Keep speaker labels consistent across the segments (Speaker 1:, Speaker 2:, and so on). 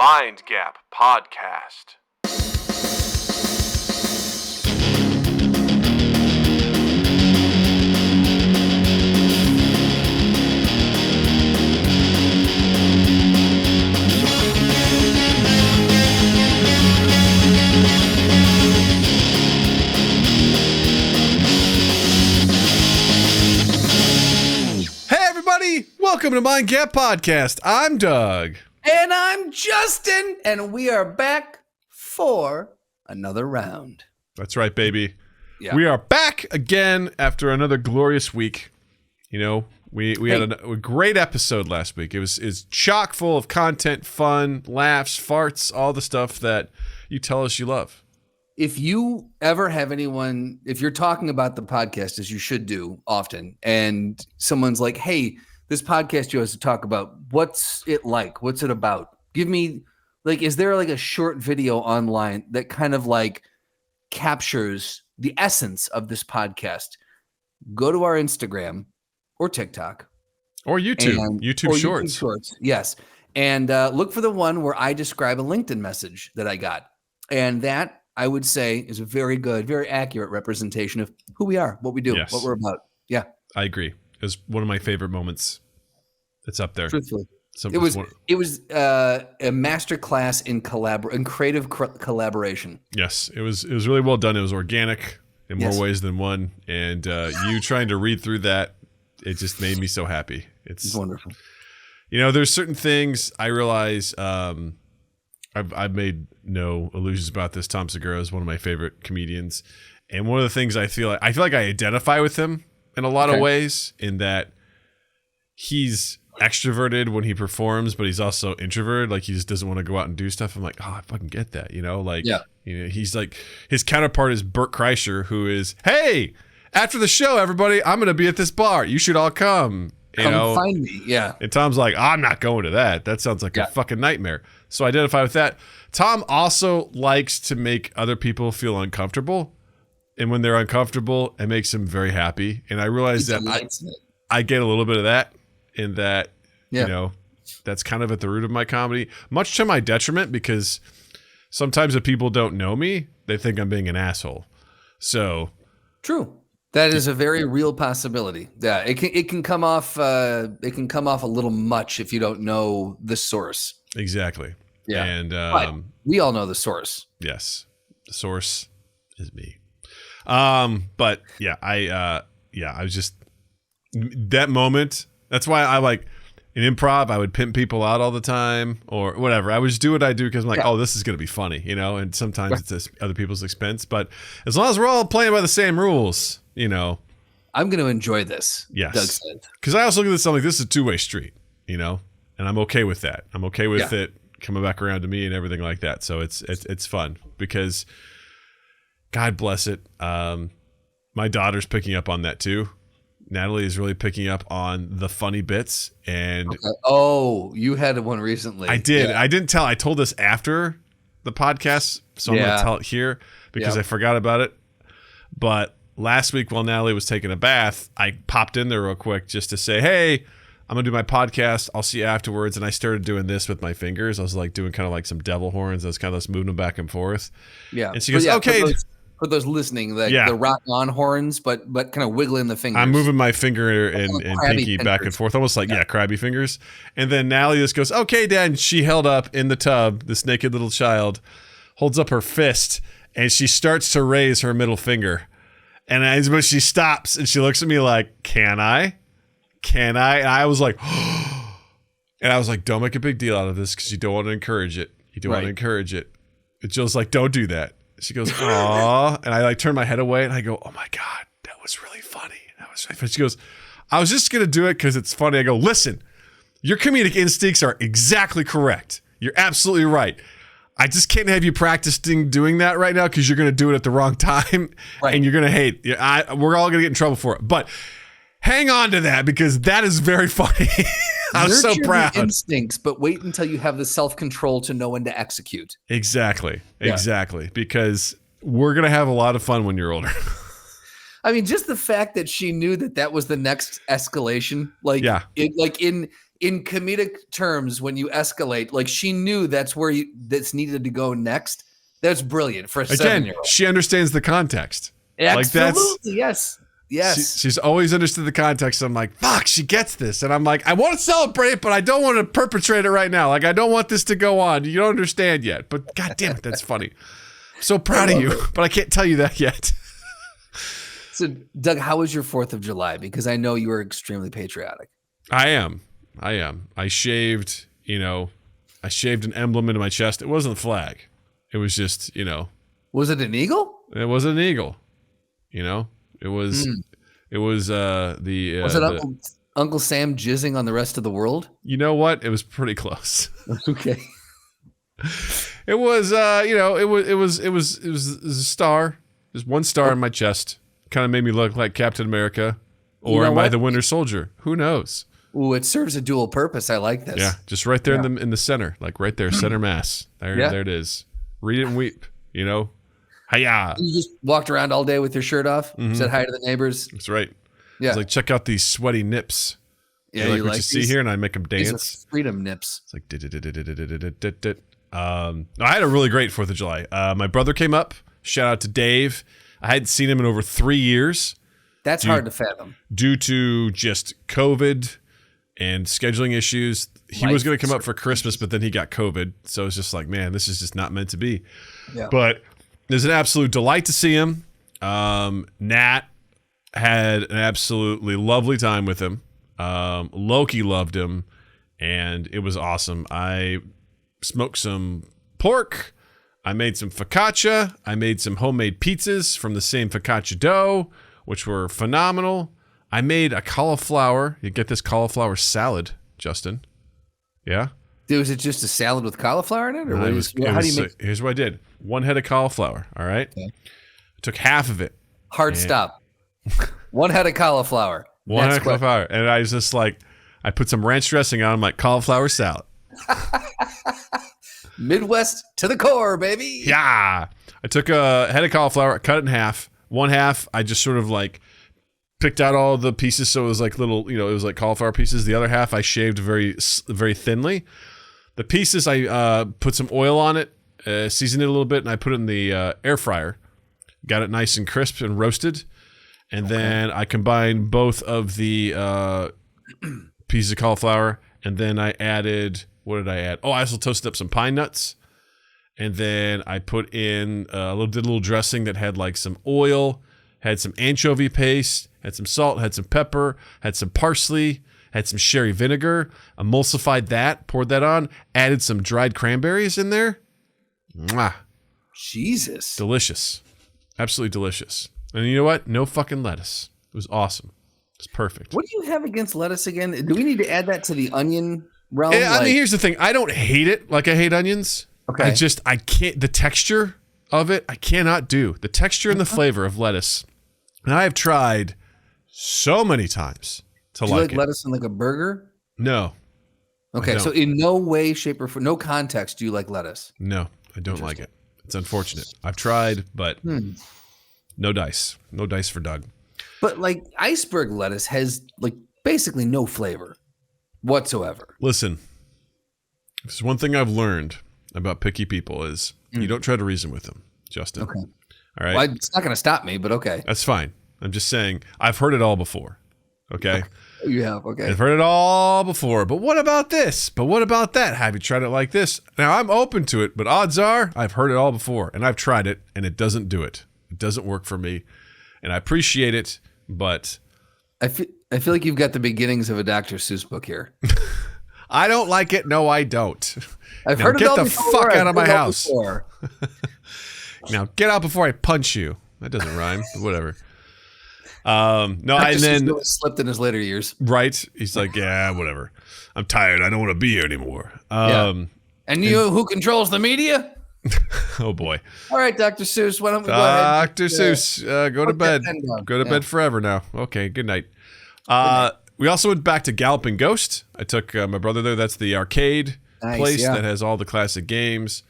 Speaker 1: Mind Gap Podcast.
Speaker 2: Welcome to Mind Gap Podcast. I'm Doug.
Speaker 3: And I'm Justin. And we are back for another round.
Speaker 2: That's right, baby.
Speaker 3: Yeah.
Speaker 2: We are back again after another glorious week. You know, we had a great episode last week. It was chock full of content, fun, laughs, farts, all the stuff that you tell us you love.
Speaker 3: If you ever have anyone, if you're talking about the podcast, as you should do often, and someone's like, hey, this podcast you have to talk about, what's it like? What's it about? Give me, like, is there like a short video online that kind of like captures the essence of this podcast? Go to our Instagram or TikTok.
Speaker 2: Or YouTube. YouTube Shorts.
Speaker 3: YouTube Shorts, yes. And look for the one where I describe a LinkedIn message that I got. And that, I would say, is a very good, very accurate representation of who we are, what we do,
Speaker 2: yes.
Speaker 3: What we're about. Yeah.
Speaker 2: I agree. It was one of my favorite moments. It's up there.
Speaker 3: Truthfully. It was a master class in creative collaboration.
Speaker 2: Yes, it was really well done. It was organic in more ways than one. And you trying to read through that, it just made me so happy. It's
Speaker 3: wonderful.
Speaker 2: You know, there's certain things I realize. I've made no illusions about this. Tom Segura is one of my favorite comedians, and one of the things I feel like I identify with him in a lot of ways, in that he's extroverted when he performs, but he's also introverted. Like, he just doesn't want to go out and do stuff. I'm like, oh, I fucking get that. You know, like, you know, he's like, his counterpart is Bert Kreischer, who is, hey, after the show, everybody, I'm going to be at this bar. You should all come.
Speaker 3: Come find me. Yeah.
Speaker 2: And Tom's like, I'm not going to that. That sounds like a fucking nightmare. So I identify with that. Tom also likes to make other people feel uncomfortable. And when they're uncomfortable, it makes him very happy. And I realize that I get a little bit of that, in that, you know, that's kind of at the root of my comedy, much to my detriment, because sometimes if people don't know me, they think I'm being an asshole. So
Speaker 3: true. That is a very real possibility. Yeah, it can come off a little much if you don't know the source.
Speaker 2: Exactly.
Speaker 3: Yeah.
Speaker 2: And
Speaker 3: but we all know the source.
Speaker 2: Yes. The source is me. But yeah, I was just, that moment. That's why I like in improv, I would pimp people out all the time or whatever. I would just do what I do because I'm like, oh, this is going to be funny, you know, and sometimes it's at other people's expense. But as long as we're all playing by the same rules, you know,
Speaker 3: I'm going to enjoy this.
Speaker 2: Yes.
Speaker 3: Doug said. Because
Speaker 2: I also look at this, I'm like, this is a two-way street, you know, and I'm okay with that. I'm okay with it coming back around to me and everything like that. So it's fun because, God bless it, my daughter's picking up on that too. Natalie is really picking up on the funny bits. And
Speaker 3: oh, you had one recently.
Speaker 2: I did. Yeah. I didn't tell. I told this after the podcast, so I'm going to tell it here because I forgot about it. But last week while Natalie was taking a bath, I popped in there real quick just to say, hey, I'm going to do my podcast. I'll see you afterwards. And I started doing this with my fingers. I was like doing kind of like some devil horns. I was kind of just moving them back and forth.
Speaker 3: Yeah.
Speaker 2: And she goes, okay.
Speaker 3: For those listening, the rock on horns, but kind of wiggling the fingers.
Speaker 2: I'm moving my finger and pinky back and forth, almost like crabby fingers. And then Natalie just goes, "Okay, Dad." And she held up in the tub. This naked little child holds up her fist, and she starts to raise her middle finger. But she stops and she looks at me like, "Can I? Can I?" And I was like, and I was like, "Don't make a big deal out of this because you don't want to encourage it. You don't want to encourage it." And Jill's like, "Don't do that." She goes, "Aw," and I like turn my head away and I go, "Oh my God, that was really funny." She goes, "I was just gonna do it because it's funny." I go, "Listen, your comedic instincts are exactly correct. You're absolutely right. I just can't have you practicing doing that right now because you're gonna do it at the wrong time and you're gonna hate. We're all gonna get in trouble for it. But hang on to that because that is very funny." I'm so proud.
Speaker 3: Your instincts, but wait until you have the self-control to know when to execute.
Speaker 2: Exactly. Because we're going to have a lot of fun when you're older.
Speaker 3: I mean, just the fact that she knew that was the next escalation. in comedic terms when you escalate. Like she knew that's where that's needed to go next. That's brilliant for a 7-year-old.
Speaker 2: She understands the context.
Speaker 3: Absolutely, yes.
Speaker 2: She's always understood the context. I'm like, fuck, she gets this. And I'm like, I want to celebrate it, but I don't want to perpetrate it right now. Like, I don't want this to go on. You don't understand yet. But God damn it, that's funny. I'm so proud of you, but I can't tell you that yet.
Speaker 3: So, Doug, how was your 4th of July? Because I know you were extremely patriotic.
Speaker 2: I am. I shaved, an emblem into my chest. It wasn't a flag. It was just,
Speaker 3: Was it an eagle?
Speaker 2: It was an eagle. It was. It was the.
Speaker 3: Was it Uncle Sam jizzing on the rest of the world?
Speaker 2: You know what? It was pretty close.
Speaker 3: Okay.
Speaker 2: It was. It was a star. There's one star in my chest. Kind of made me look like Captain America, or am I the Winter Soldier? Who knows?
Speaker 3: Ooh, it serves a dual purpose. I like this.
Speaker 2: Yeah, just right there in the center, like right there, center mass. There it is. Read it and weep. Hiya.
Speaker 3: You just walked around all day with your shirt off, said hi to the neighbors.
Speaker 2: That's right.
Speaker 3: Yeah.
Speaker 2: I was like, check out these sweaty nips.
Speaker 3: Yeah,
Speaker 2: you like what you see here, and I make them dance.
Speaker 3: These are freedom nips.
Speaker 2: It's like I had a really great 4th of July. My brother came up. Shout out to Dave. I hadn't seen him in over 3 years.
Speaker 3: That's hard to fathom.
Speaker 2: Due to just COVID and scheduling issues. He was going to come up for Christmas, but then he got COVID. So it's just like, man, this is just not meant to be.
Speaker 3: Yeah.
Speaker 2: But it was an absolute delight to see him. Nat had an absolutely lovely time with him. Loki loved him, and it was awesome. I smoked some pork. I made some focaccia. I made some homemade pizzas from the same focaccia dough, which were phenomenal. I made a cauliflower. You get this cauliflower salad, Justin. Yeah?
Speaker 3: Was it just a salad with cauliflower in it? Or
Speaker 2: here's what I did. 1 head of cauliflower, all right? Okay. I took half of it.
Speaker 3: Hard stop. 1 head of cauliflower.
Speaker 2: 1 head of cauliflower. And I was just like, I put some ranch dressing on my cauliflower salad.
Speaker 3: Midwest to the core, baby.
Speaker 2: Yeah. I took a head of cauliflower, cut it in half. 1 half, I just sort of like picked out all the pieces, so it was like little, it was like cauliflower pieces. The other half I shaved very, very thinly. The pieces, I put some oil on it, seasoned it a little bit, and I put it in the air fryer. Got it nice and crisp and roasted. And then I combined both of the pieces of cauliflower, and then I added, what did I add? Oh, I also toasted up some pine nuts. And then I put in did a little dressing that had like some oil, had some anchovy paste, had some salt, had some pepper, had some parsley, had some sherry vinegar, emulsified that, poured that on, added some dried cranberries in there. Mwah.
Speaker 3: Jesus.
Speaker 2: Delicious. Absolutely delicious. And you know what? No fucking lettuce. It was awesome. It's perfect.
Speaker 3: What do you have against lettuce again? Do we need to add that to the onion realm?
Speaker 2: I mean, here's the thing. I don't hate it like I hate onions.
Speaker 3: Okay.
Speaker 2: I can't, the texture of it, I cannot do. The texture and the flavor of lettuce. And I have tried so many times to
Speaker 3: do you like
Speaker 2: it.
Speaker 3: lettuce in like a burger?
Speaker 2: No.
Speaker 3: Okay, so in no way, shape, or form, no context, do you like lettuce?
Speaker 2: No, I don't like it. It's unfortunate. I've tried, but no dice. No dice for Doug.
Speaker 3: But like iceberg lettuce has like basically no flavor whatsoever.
Speaker 2: Listen, there's one thing I've learned about picky people is you don't try to reason with them, Justin.
Speaker 3: Okay.
Speaker 2: All right.
Speaker 3: Well, it's not going to stop me, but okay.
Speaker 2: That's fine. I'm just saying I've heard it all before. Okay.
Speaker 3: You have. Okay.
Speaker 2: I've heard it all before. But what about this? But what about that? Have you tried it like this? Now I'm open to it, but odds are I've heard it all before and I've tried it and it doesn't do it. It doesn't work for me. And I appreciate it, but
Speaker 3: I feel like you've got the beginnings of a Dr. Seuss book here.
Speaker 2: I don't like it. No, I don't.
Speaker 3: I've
Speaker 2: now
Speaker 3: heard
Speaker 2: get
Speaker 3: it all
Speaker 2: the
Speaker 3: before.
Speaker 2: fuck out of my house.
Speaker 3: Before.
Speaker 2: Now get out before I punch you. That doesn't rhyme, but whatever. No,
Speaker 3: Dr.
Speaker 2: and then
Speaker 3: Seuss slipped in his later years.
Speaker 2: Right? He's like, yeah, whatever. I'm tired. I don't want to be here anymore.
Speaker 3: And you, who controls the media?
Speaker 2: Oh boy.
Speaker 3: All right, Dr. Seuss. Why don't we go ahead?
Speaker 2: Dr. Seuss, go to bed. Go to bed forever now. Okay. Good night. We also went back to Galloping Ghost. I took my brother there. That's the arcade place that has all the classic games.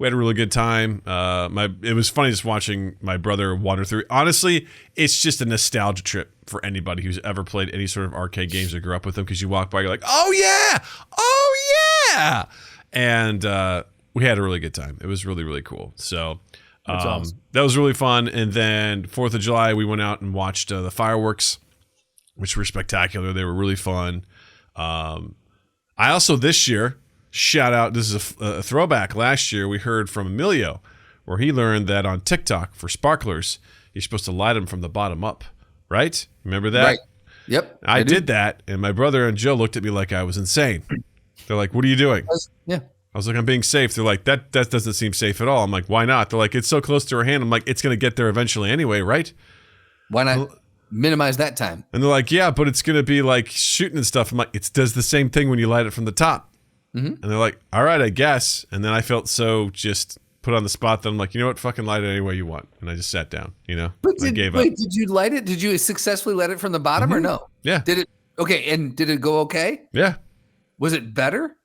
Speaker 2: We had a really good time. It was funny just watching my brother wander through. Honestly, it's just a nostalgia trip for anybody who's ever played any sort of arcade games or grew up with them, because you walk by, you're like, oh yeah, and we had a really good time. It was really, really cool. So
Speaker 3: That's awesome.
Speaker 2: That was really fun. And then 4th of July, we went out and watched the fireworks, which were spectacular. They were really fun. I also, this year, shout out, this is a throwback. Last year, we heard from Emilio, where he learned that on TikTok for sparklers, you're supposed to light them from the bottom up, right? Remember that?
Speaker 3: Right. Yep.
Speaker 2: I did that, and my brother and Joe looked at me like I was insane. They're like, what are you doing?
Speaker 3: Yeah.
Speaker 2: I was like, I'm being safe. They're like, that doesn't seem safe at all. I'm like, why not? They're like, it's so close to her hand. I'm like, it's going to get there eventually anyway, right?
Speaker 3: Why not minimize that time?
Speaker 2: And they're like, yeah, but it's going to be like shooting and stuff. I'm like, it does the same thing when you light it from the top. And they're like, all right, I guess. And then I felt so just put on the spot that I'm like, you know what? Fucking light it any way you want. And I just sat down,
Speaker 3: But
Speaker 2: I gave up.
Speaker 3: Did you light it? Did you successfully light it from the bottom or no?
Speaker 2: Yeah.
Speaker 3: Did it? Okay. And did it go okay?
Speaker 2: Yeah.
Speaker 3: Was it better?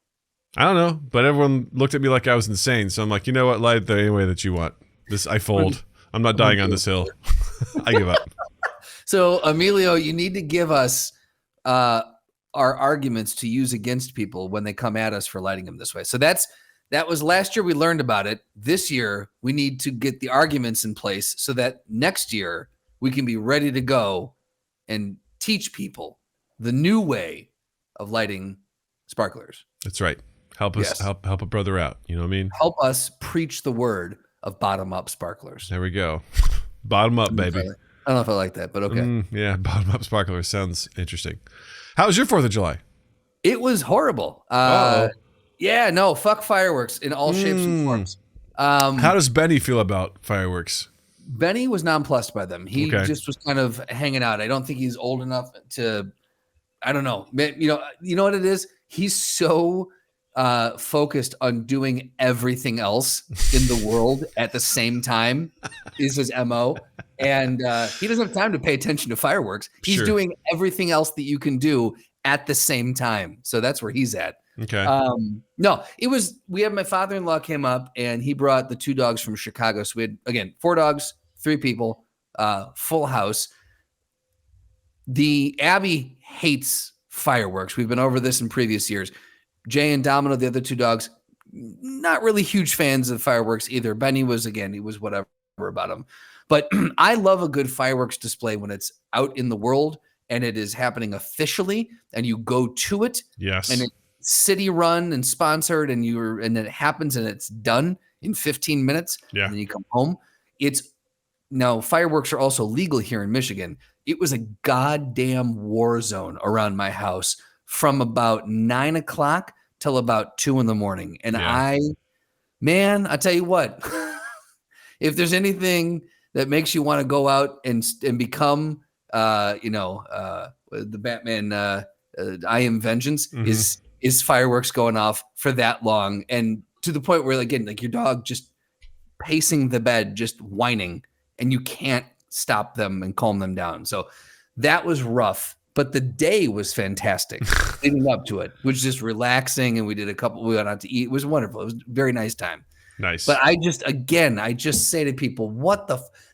Speaker 2: I don't know, but everyone looked at me like I was insane. So I'm like, you know what? Light it any way that you want. I fold. I'm not dying on this hill. I give up.
Speaker 3: So, Emilio, you need to give us our arguments to use against people when they come at us for lighting them this way. So that was last year. We learned about it. This year, we need to get the arguments in place so that next year we can be ready to go and teach people the new way of lighting sparklers.
Speaker 2: That's right. Help us, help a brother out. You know what I mean?
Speaker 3: Help us preach the word of bottom up sparklers.
Speaker 2: There we go. Bottom up, baby.
Speaker 3: I don't know if I like that, but okay.
Speaker 2: Yeah, bottom up sparklers sounds interesting. How was your 4th of July?
Speaker 3: It was horrible. Yeah, no, fuck fireworks in all shapes and forms.
Speaker 2: How does Benny feel about fireworks?
Speaker 3: Benny was nonplussed by them. He just was kind of hanging out. I don't think he's old enough to, I don't know. You know what it is? He's so focused on doing everything else in the world at the same time is his MO. And he doesn't have time to pay attention to fireworks. He's doing everything else that you can do at the same time. So that's where he's at.
Speaker 2: Okay.
Speaker 3: No, we had my father-in-law came up and he brought the 2 dogs from Chicago. So we had, again, 4 dogs, 3 people, full house. The Abby hates fireworks. We've been over this in previous years. Jay and Domino, the other 2 dogs, not really huge fans of fireworks either. Benny was, again, he was whatever about him. But I love a good fireworks display when it's out in the world and it is happening officially and you go to it.
Speaker 2: Yes.
Speaker 3: And it's city run and sponsored and then it happens and it's done in 15 minutes.
Speaker 2: Yeah.
Speaker 3: And then you come home. Now fireworks are also legal here in Michigan. It was a goddamn war zone around my house from about 9 o'clock till about 2 a.m. And I tell you what, if there's anything that makes you want to go out and become, the Batman, I Am Vengeance is fireworks going off for that long. And to the point where, again, like your dog just pacing the bed, just whining, and you can't stop them and calm them down. So that was rough, but the day was fantastic leading up to it, which was just relaxing. And we went out to eat. It was wonderful. It was a very nice time.
Speaker 2: Nice.
Speaker 3: But I just say to people, what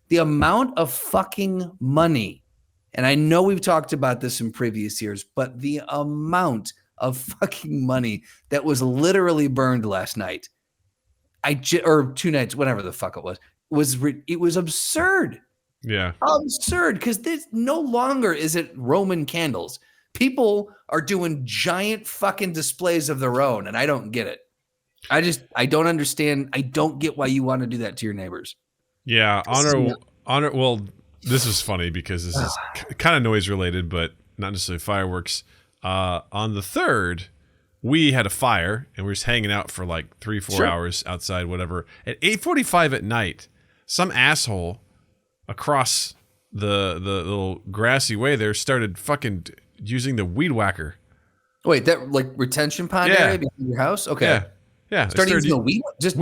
Speaker 3: the amount of fucking money, and I know we've talked about this in previous years, but the amount of fucking money that was literally burned last night, or 2 nights, whatever the fuck it was absurd.
Speaker 2: Yeah.
Speaker 3: Absurd, because this no longer is it Roman candles. People are doing giant fucking displays of their own, and I don't get it. I don't understand. I don't get why you want to do that to your neighbors.
Speaker 2: Yeah. Honor. Well, this is funny because this is kind of noise related, but not necessarily fireworks. On the 3rd, we had a fire and we were just hanging out for like 3-4 hours outside, whatever. At 8:45 at night, some asshole across the little grassy way there started fucking using the weed whacker.
Speaker 3: Wait, that like retention pond area behind your house? Okay.
Speaker 2: Yeah.
Speaker 3: Started using the weed? Just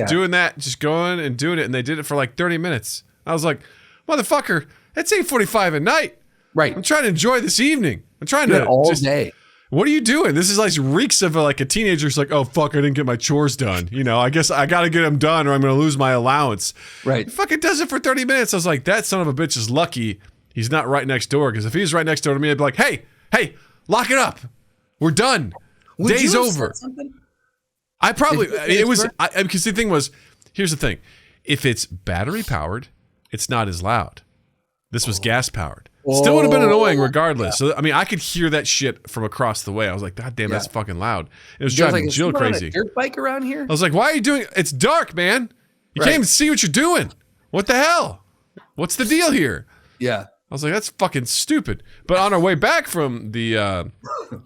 Speaker 2: doing that, just going and doing it, and they did it for like 30 minutes. I was like, motherfucker, it's 8:45 at night.
Speaker 3: Right.
Speaker 2: I'm trying to enjoy this evening. I'm trying to
Speaker 3: all day.
Speaker 2: What are you doing? This is like reeks of like a teenager's like, oh fuck, I didn't get my chores done. You know, I guess I got to get them done or I'm going to lose my allowance.
Speaker 3: Right.
Speaker 2: Fucking does it for 30 minutes. I was like, that son of a bitch is lucky he's not right next door. Because if he was right next door to me, I'd be like, hey, lock it up. We're done. Day's over. I probably, because the thing was, here's the thing. If it's battery powered, it's not as loud. This was gas powered. Still would have been annoying regardless. Yeah. So, I mean, I could hear that shit from across the way. I was like, God damn, that's fucking loud. It was driving Jill crazy.
Speaker 3: On a dirt bike around here?
Speaker 2: I was like, why are you doing it? It's dark, man. You can't even see what you're doing. What the hell? What's the deal here?
Speaker 3: Yeah.
Speaker 2: I was like, that's fucking stupid. But on our way back from the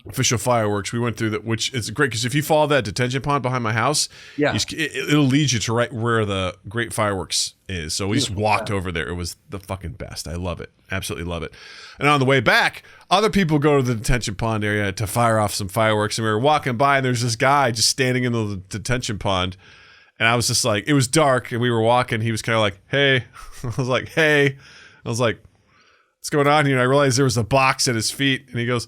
Speaker 2: official fireworks, we went through that, which is great because if you follow that detention pond behind my house, it'll lead you to right where the great fireworks is. So we just walked over there. It was the fucking best. I love it. Absolutely love it. And on the way back, other people go to the detention pond area to fire off some fireworks. And we were walking by, and there's this guy just standing in the detention pond. And I was just like, it was dark, and we were walking. He was kind of like, hey. I was like, hey. I was like, what's going on here? And I realized there was a box at his feet, and he goes,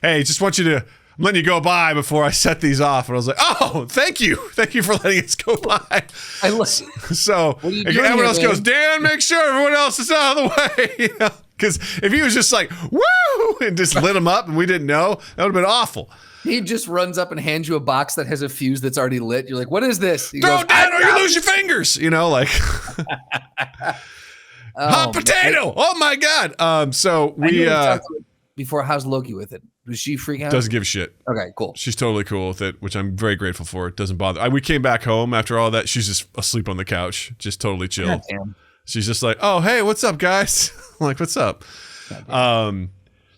Speaker 2: hey, just want you to, I'm letting you go by before I set these off. And I was like, oh, thank you for letting us go by.
Speaker 3: I listen.
Speaker 2: So everyone else goes, Dan, make sure everyone else is out of the way. You know? Because if he was just like, woo, and just lit him up and we didn't know, that would have been awful.
Speaker 3: He just runs up and hands you a box that has a fuse that's already lit. You're like, what is this? He
Speaker 2: Throw it down or you lose your fingers. You know, like... hot potato! Man. Oh my god! So we
Speaker 3: before, how's Loki with it? Does she freak out?
Speaker 2: Doesn't give a shit.
Speaker 3: Okay, cool.
Speaker 2: She's totally cool with it, which I'm very grateful for. It doesn't bother. We came back home after all that. She's just asleep on the couch, just totally chilled. She's just like, oh hey, what's up, guys? I'm like, what's up?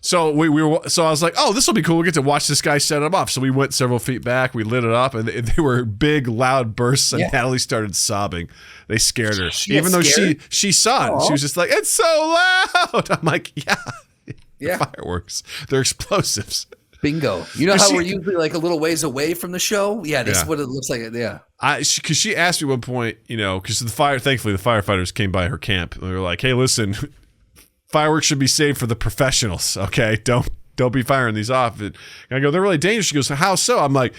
Speaker 2: So we were. So I was like, oh, this will be cool. We get to watch this guy set them off. So we went several feet back. We lit it up, and they were big, loud bursts. And Natalie started sobbing. They scared her, even though she saw it. She was just like, it's so loud. I'm like, yeah. Fireworks. They're explosives.
Speaker 3: Bingo. You know how we're usually like a little ways away from the show? Yeah, this is what it looks like. Yeah.
Speaker 2: Because she asked me at one point, you know, because thankfully the firefighters came by her camp. They were like, hey, listen. Fireworks should be saved for the professionals, okay? Don't be firing these off. And I go, they're really dangerous. She goes, how so? I'm like,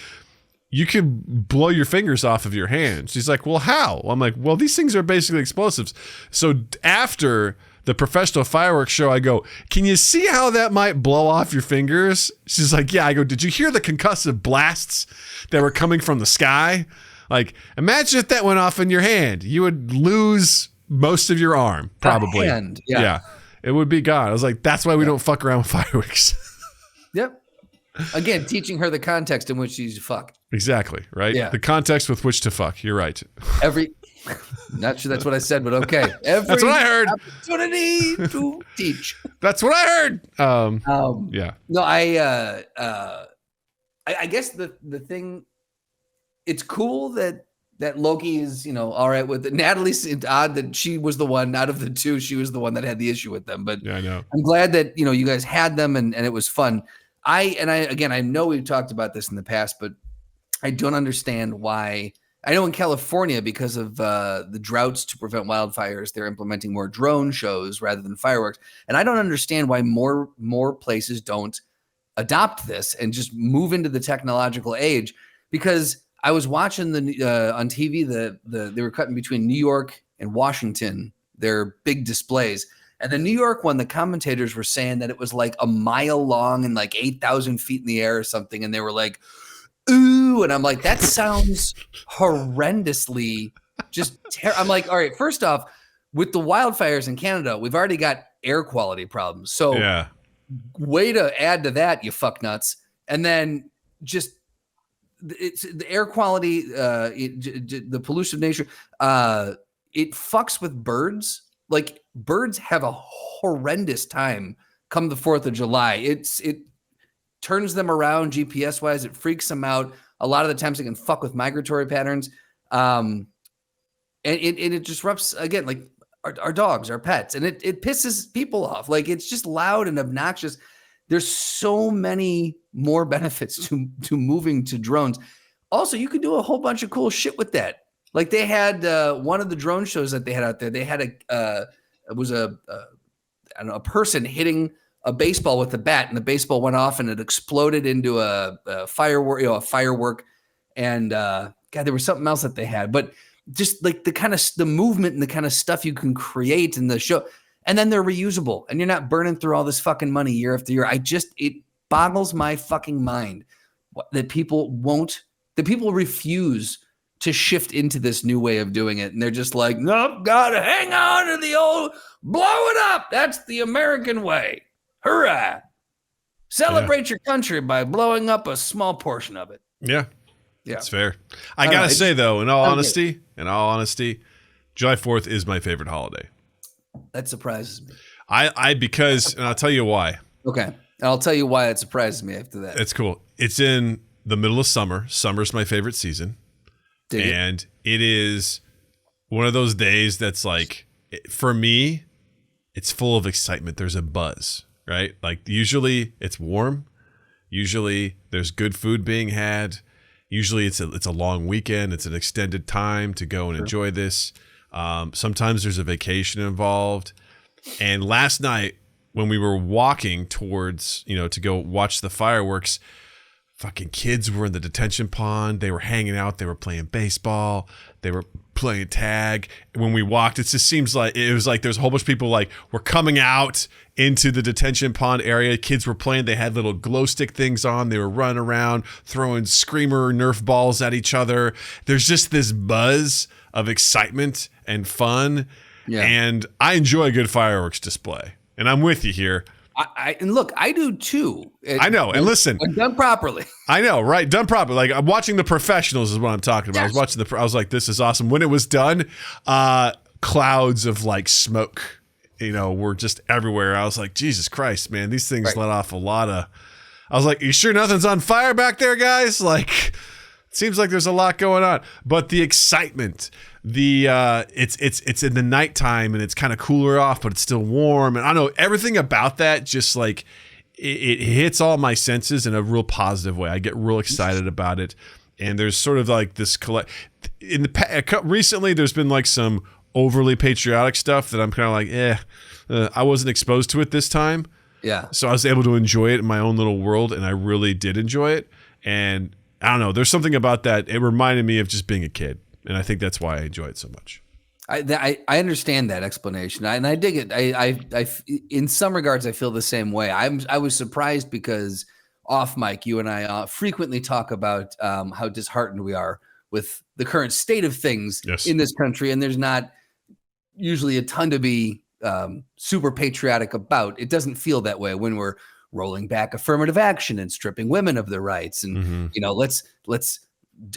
Speaker 2: you could blow your fingers off of your hands. She's like, well, how? I'm like, well, these things are basically explosives. So after the professional fireworks show, I go, can you see how that might blow off your fingers? She's like, yeah. I go, did you hear the concussive blasts that were coming from the sky? Like, imagine if that went off in your hand. You would lose most of your arm, probably. Yeah. It would be gone. I was like, that's why we don't fuck around with fireworks.
Speaker 3: Yep. Again, teaching her the context in which she's fuck.
Speaker 2: Exactly, right? Yeah. The context with which to fuck. You're right.
Speaker 3: Not sure that's what I said, but okay.
Speaker 2: That's what I heard.
Speaker 3: Opportunity to teach.
Speaker 2: That's what I heard. Yeah.
Speaker 3: No, I guess the thing, it's cool that Loki is, you know, all right with it. Natalie, it's odd that she was the one out of the two. She was the one that had the issue with them. But
Speaker 2: yeah, I know.
Speaker 3: I'm glad that, you know, you guys had them and it was fun. I know we've talked about this in the past, but I don't understand why. I know in California, because of the droughts to prevent wildfires, they're implementing more drone shows rather than fireworks. And I don't understand why more places don't adopt this and just move into the technological age, because I was watching on TV they were cutting between New York and Washington, their big displays. And the New York one, the commentators were saying that it was like a mile long and like 8,000 feet in the air or something. And they were like, ooh. And I'm like, that sounds horrendously just I'm like, all right, first off, with the wildfires in Canada, we've already got air quality problems. So way to add to that, you fuck nuts. And then just it's the air quality, the pollution nature, it fucks with birds. Like, birds have a horrendous time come the 4th of July. It turns them around GPS wise. It freaks them out. A lot of the times it can fuck with migratory patterns. And it disrupts, again, like our dogs, our pets, and it pisses people off. Like, it's just loud and obnoxious. There's so many more benefits to moving to drones. Also, you could do a whole bunch of cool shit with that. Like, they had one of the drone shows that they had out there. They had a person hitting a baseball with a bat, and the baseball went off and it exploded into a firework. And God, there was something else that they had, but just like the movement and the kind of stuff you can create in the show. And then they're reusable and you're not burning through all this fucking money year after year. It boggles my fucking mind that people refuse to shift into this new way of doing it. And they're just like, nope, gotta hang on to the old, blow it up. That's the American way. Hurrah. Celebrate your country by blowing up a small portion of it.
Speaker 2: Yeah. That's fair. I gotta say though, in all honesty, July 4th is my favorite holiday.
Speaker 3: That surprises me.
Speaker 2: And I'll tell you why.
Speaker 3: Okay. I'll tell you why it surprises me after that.
Speaker 2: It's cool. It's in the middle of summer. Summer's my favorite season. It is one of those days that's like, for me, it's full of excitement. There's a buzz, right? Like usually it's warm. Usually there's good food being had. Usually it's a long weekend. It's an extended time to go and enjoy this. Sometimes there's a vacation involved. And last night when we were walking towards, to go watch the fireworks, fucking kids were in the detention pond. They were hanging out. They were playing baseball. They were playing tag. When we walked, it just seems like it was like there's a whole bunch of people like were coming out into the detention pond area. Kids were playing. They had little glow stick things on. They were running around, throwing screamer Nerf balls at each other. There's just this buzz of excitement and fun. Yeah. And I enjoy a good fireworks display. And I'm with you here.
Speaker 3: And look, I do too.
Speaker 2: I know. And listen,
Speaker 3: when done properly.
Speaker 2: I know, right? Done properly. Like I'm watching The Professionals is what I'm talking about. Yes. I was like, this is awesome. When it was done, clouds of like smoke, were just everywhere. I was like, Jesus Christ, man, these things let off a lot of. I was like, you sure nothing's on fire back there, guys? Like, it seems like there's a lot going on. But the excitement. It's in the nighttime and it's kind of cooler off, but it's still warm. And I know everything about that just like it hits all my senses in a real positive way. I get real excited about it. And there's sort of like this recently there's been like some overly patriotic stuff that I'm kind of like, I wasn't exposed to it this time.
Speaker 3: Yeah.
Speaker 2: So I was able to enjoy it in my own little world and I really did enjoy it. And I don't know, there's something about that. It reminded me of just being a kid. And I think that's why I enjoy it so much.
Speaker 3: I understand that explanation, and I dig it. I in some regards I feel the same way. I was surprised because off mic, you and I frequently talk about how disheartened we are with the current state of things in this country, and there's not usually a ton to be super patriotic about. It doesn't feel that way when we're rolling back affirmative action and stripping women of their rights, and let's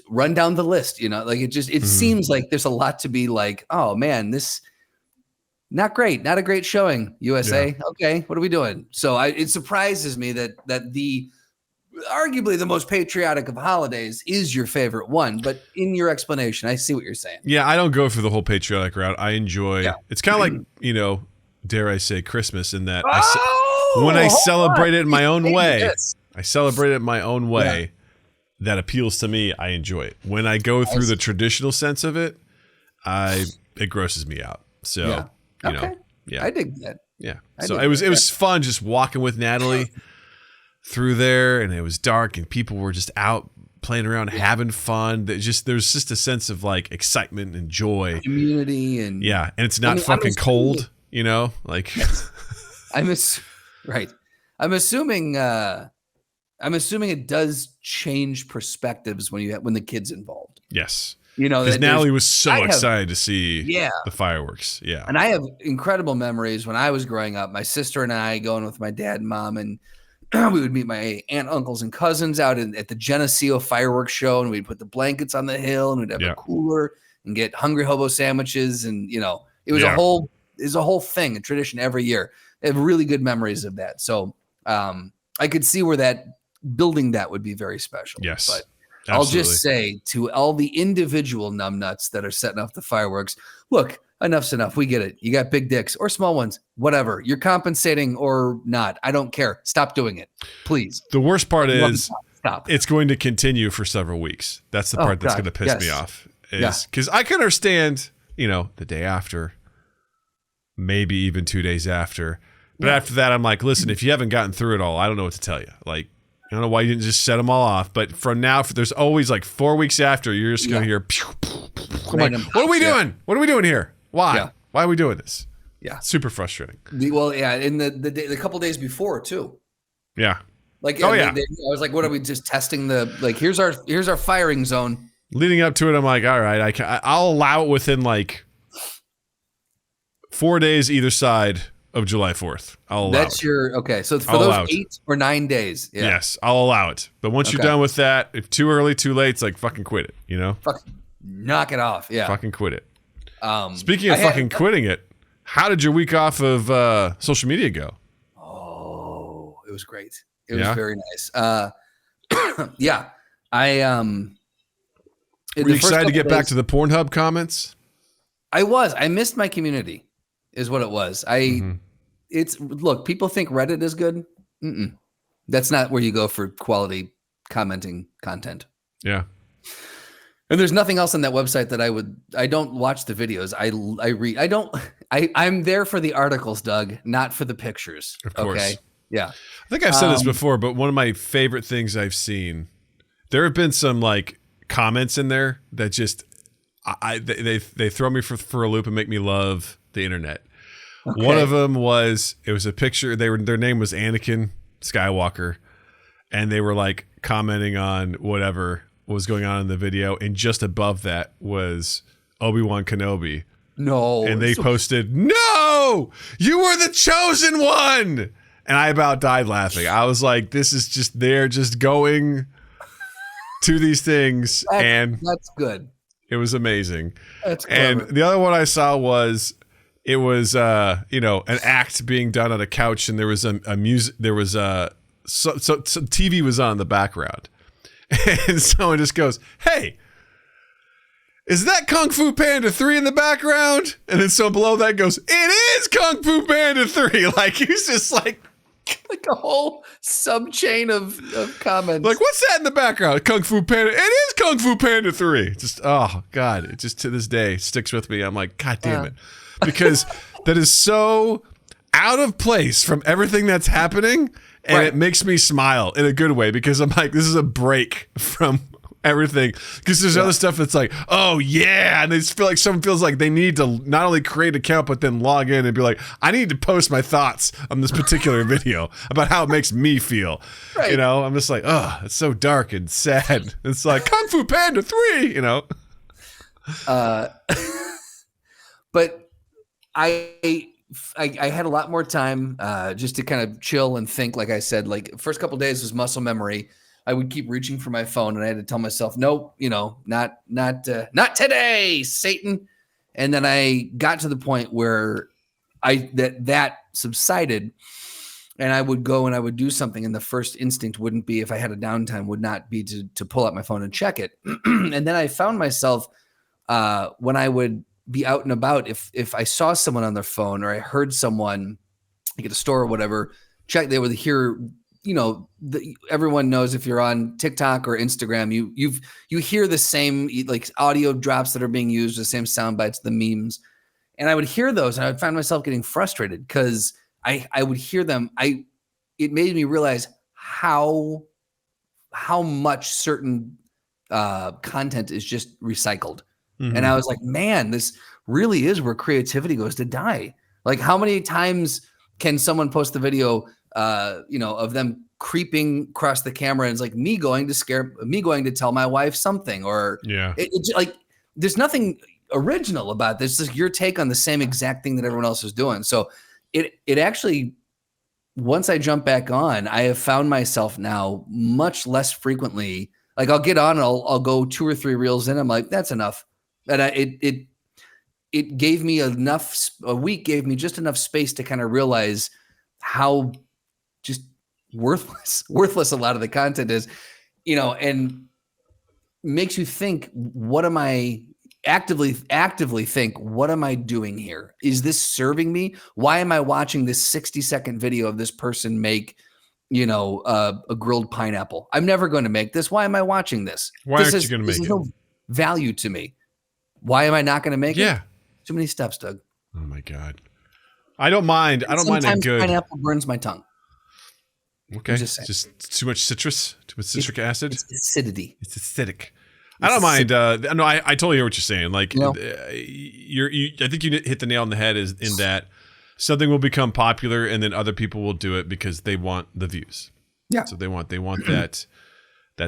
Speaker 3: run down the list, like it seems like there's a lot to be like, oh man, this not a great showing, USA. Yeah. Okay, what are we doing? So it surprises me that the arguably the most patriotic of holidays is your favorite one, but in your explanation, I see what you're saying.
Speaker 2: Yeah, I don't go for the whole patriotic route. I enjoy it's kind of like, dare I say Christmas in that when I celebrate it in my own way. I celebrate it in my own way. Yeah. That appeals to me. I enjoy it. When I go through the traditional sense of it, it grosses me out. So,
Speaker 3: I dig that.
Speaker 2: Yeah. So it was fun just walking with Natalie through there, and it was dark, and people were just out playing around, having fun. There's just a sense of like excitement and joy,
Speaker 3: community, and
Speaker 2: and it's not fucking cold. Like
Speaker 3: I'm assuming it does change perspectives when the kid's involved.
Speaker 2: Yes. Because Natalie was so excited to see the fireworks. Yeah.
Speaker 3: And I have incredible memories when I was growing up, my sister and I going with my dad and mom, and we would meet my aunt, uncles, and cousins out at the Geneseo fireworks show, and we'd put the blankets on the hill, and we'd have a cooler and get Hungry Hobo sandwiches. And, it was a whole thing, a tradition every year. I have really good memories of that. So I could see where building that would be very special.
Speaker 2: Yes.
Speaker 3: But
Speaker 2: absolutely.
Speaker 3: I'll just say to all the individual numbnuts that are setting off the fireworks, look, enough's enough. We get it. You got big dicks or small ones, whatever. You're compensating or not. I don't care. Stop doing it, please.
Speaker 2: The worst part is it's going to continue for several weeks. That's the part that's going to piss me off. Because I can understand, the day after, maybe even 2 days after, But after that, I'm like, listen, if you haven't gotten through it all, I don't know what to tell you. Like, I don't know why you didn't just set them all off. But from now, there's always like 4 weeks after, you're just going to hear, pew, pew, pew. I'm like, what are we doing? What are we doing here? Why?
Speaker 3: Yeah.
Speaker 2: Why are we doing this?
Speaker 3: Yeah.
Speaker 2: Super frustrating.
Speaker 3: Well, yeah. In the couple days before, too.
Speaker 2: Yeah.
Speaker 3: Like,
Speaker 2: I
Speaker 3: was like, what are we just testing here's our firing zone.
Speaker 2: Leading up to it, I'm like, all right, I'll allow it within like 4 days either side of July 4th. I'll allow
Speaker 3: That's
Speaker 2: it.
Speaker 3: okay. So for those 8 or 9 days. Yeah.
Speaker 2: Yes, I'll allow it. But once you're done with that, if too early, too late, it's like fucking quit it, you know?
Speaker 3: Knock it off. Yeah.
Speaker 2: Fucking quit it. Speaking of quitting it, how did your week off of social media go?
Speaker 3: Oh, it was great. It was very nice. Yeah.
Speaker 2: Were you excited to get back to the Pornhub comments?
Speaker 3: I missed my community is what it was. Look, people think Reddit is good. That's not where you go for quality commenting content.
Speaker 2: Yeah.
Speaker 3: And there's nothing else on that website that I don't watch the videos. I read. I'm there for the articles, Doug, not for the pictures.
Speaker 2: Of course.
Speaker 3: Okay. Yeah.
Speaker 2: I think I've said this before, but one of my favorite things I've seen, there have been some like comments in there that just, they throw me for a loop and make me love the internet. Okay. One of them was, it was a picture. Their name was Anakin Skywalker, and they were like commenting on whatever was going on in the video, and just above that was Obi-Wan Kenobi.
Speaker 3: No.
Speaker 2: And they posted, "No, you were the chosen one." And I about died laughing. I was like, this is just, they're just going to these things. And
Speaker 3: that's good.
Speaker 2: It was amazing.
Speaker 3: That's clever.
Speaker 2: And the other one I saw was, it was, an act being done on a couch, and there was a music, there was some TV was on in the background. And someone just goes, "Hey, is that Kung Fu Panda 3 in the background?" And then so below that goes, "It is Kung Fu Panda 3. Like, he's just like
Speaker 3: a whole sub chain of comments.
Speaker 2: Like, what's that in the background? Kung Fu Panda. It is Kung Fu Panda 3. Just, oh God, it just to this day sticks with me. I'm like, God damn it. Because that is so out of place from everything that's happening. And it makes me smile in a good way, because I'm like, this is a break from everything. Because there's other stuff that's like, oh yeah, and they just feel like someone feels like they need to not only create an account but then log in and be like, I need to post my thoughts on this particular video about how it makes me feel. Right. You know, I'm just like, oh, it's so dark and sad. It's like Kung Fu Panda 3. You know.
Speaker 3: But I had a lot more time just to kind of chill and think. Like I said, like first couple of days was muscle memory. I would keep reaching for my phone, and I had to tell myself, nope, not today, Satan. And then I got to the point where that subsided, and I would go and I would do something, and the first instinct wouldn't be, if I had a downtime, would not be to pull out my phone and check it. And then I found myself when I would be out and about, if I saw someone on their phone, or I heard someone like at a store or whatever, they would hear, everyone knows if you're on TikTok or Instagram, you hear the same like audio drops that are being used, the same sound bites, the memes. And I would hear those, and I would find myself getting frustrated because I would hear them. It made me realize how much certain content is just recycled. Mm-hmm. And I was like, man, this really is where creativity goes to die. Like, how many times can someone post the video, of them creeping across the camera, and it's like me going to tell my wife something, or it's like, there's nothing original about this. It's just your take on the same exact thing that everyone else is doing. So it actually, once I jump back on, I have found myself now much less frequently. Like, I'll get on and I'll go 2 or 3 reels in. I'm like, that's enough. And it gave me a week gave me just enough space to kind of realize how just worthless a lot of the content is, and makes you think, what am I actively think, what am I doing here? Is this serving me? Why am I watching this 60-second video of this person make, a grilled pineapple? I'm never going to make this. Why am I watching this?
Speaker 2: Why aren't you going to make it?
Speaker 3: There's no value to me. Why am I not going to make it?
Speaker 2: Yeah.
Speaker 3: Too many steps, Doug.
Speaker 2: Oh my God. I don't mind. I don't mind a good
Speaker 3: pineapple burns my tongue.
Speaker 2: Okay, just too much citrus, too much citric acid.
Speaker 3: It's acidity.
Speaker 2: It's acidic. I don't mind. No, I totally hear what you're saying. Like, I think you hit the nail on the head. Is in that something will become popular, and then other people will do it because they want the views.
Speaker 3: Yeah.
Speaker 2: So they want that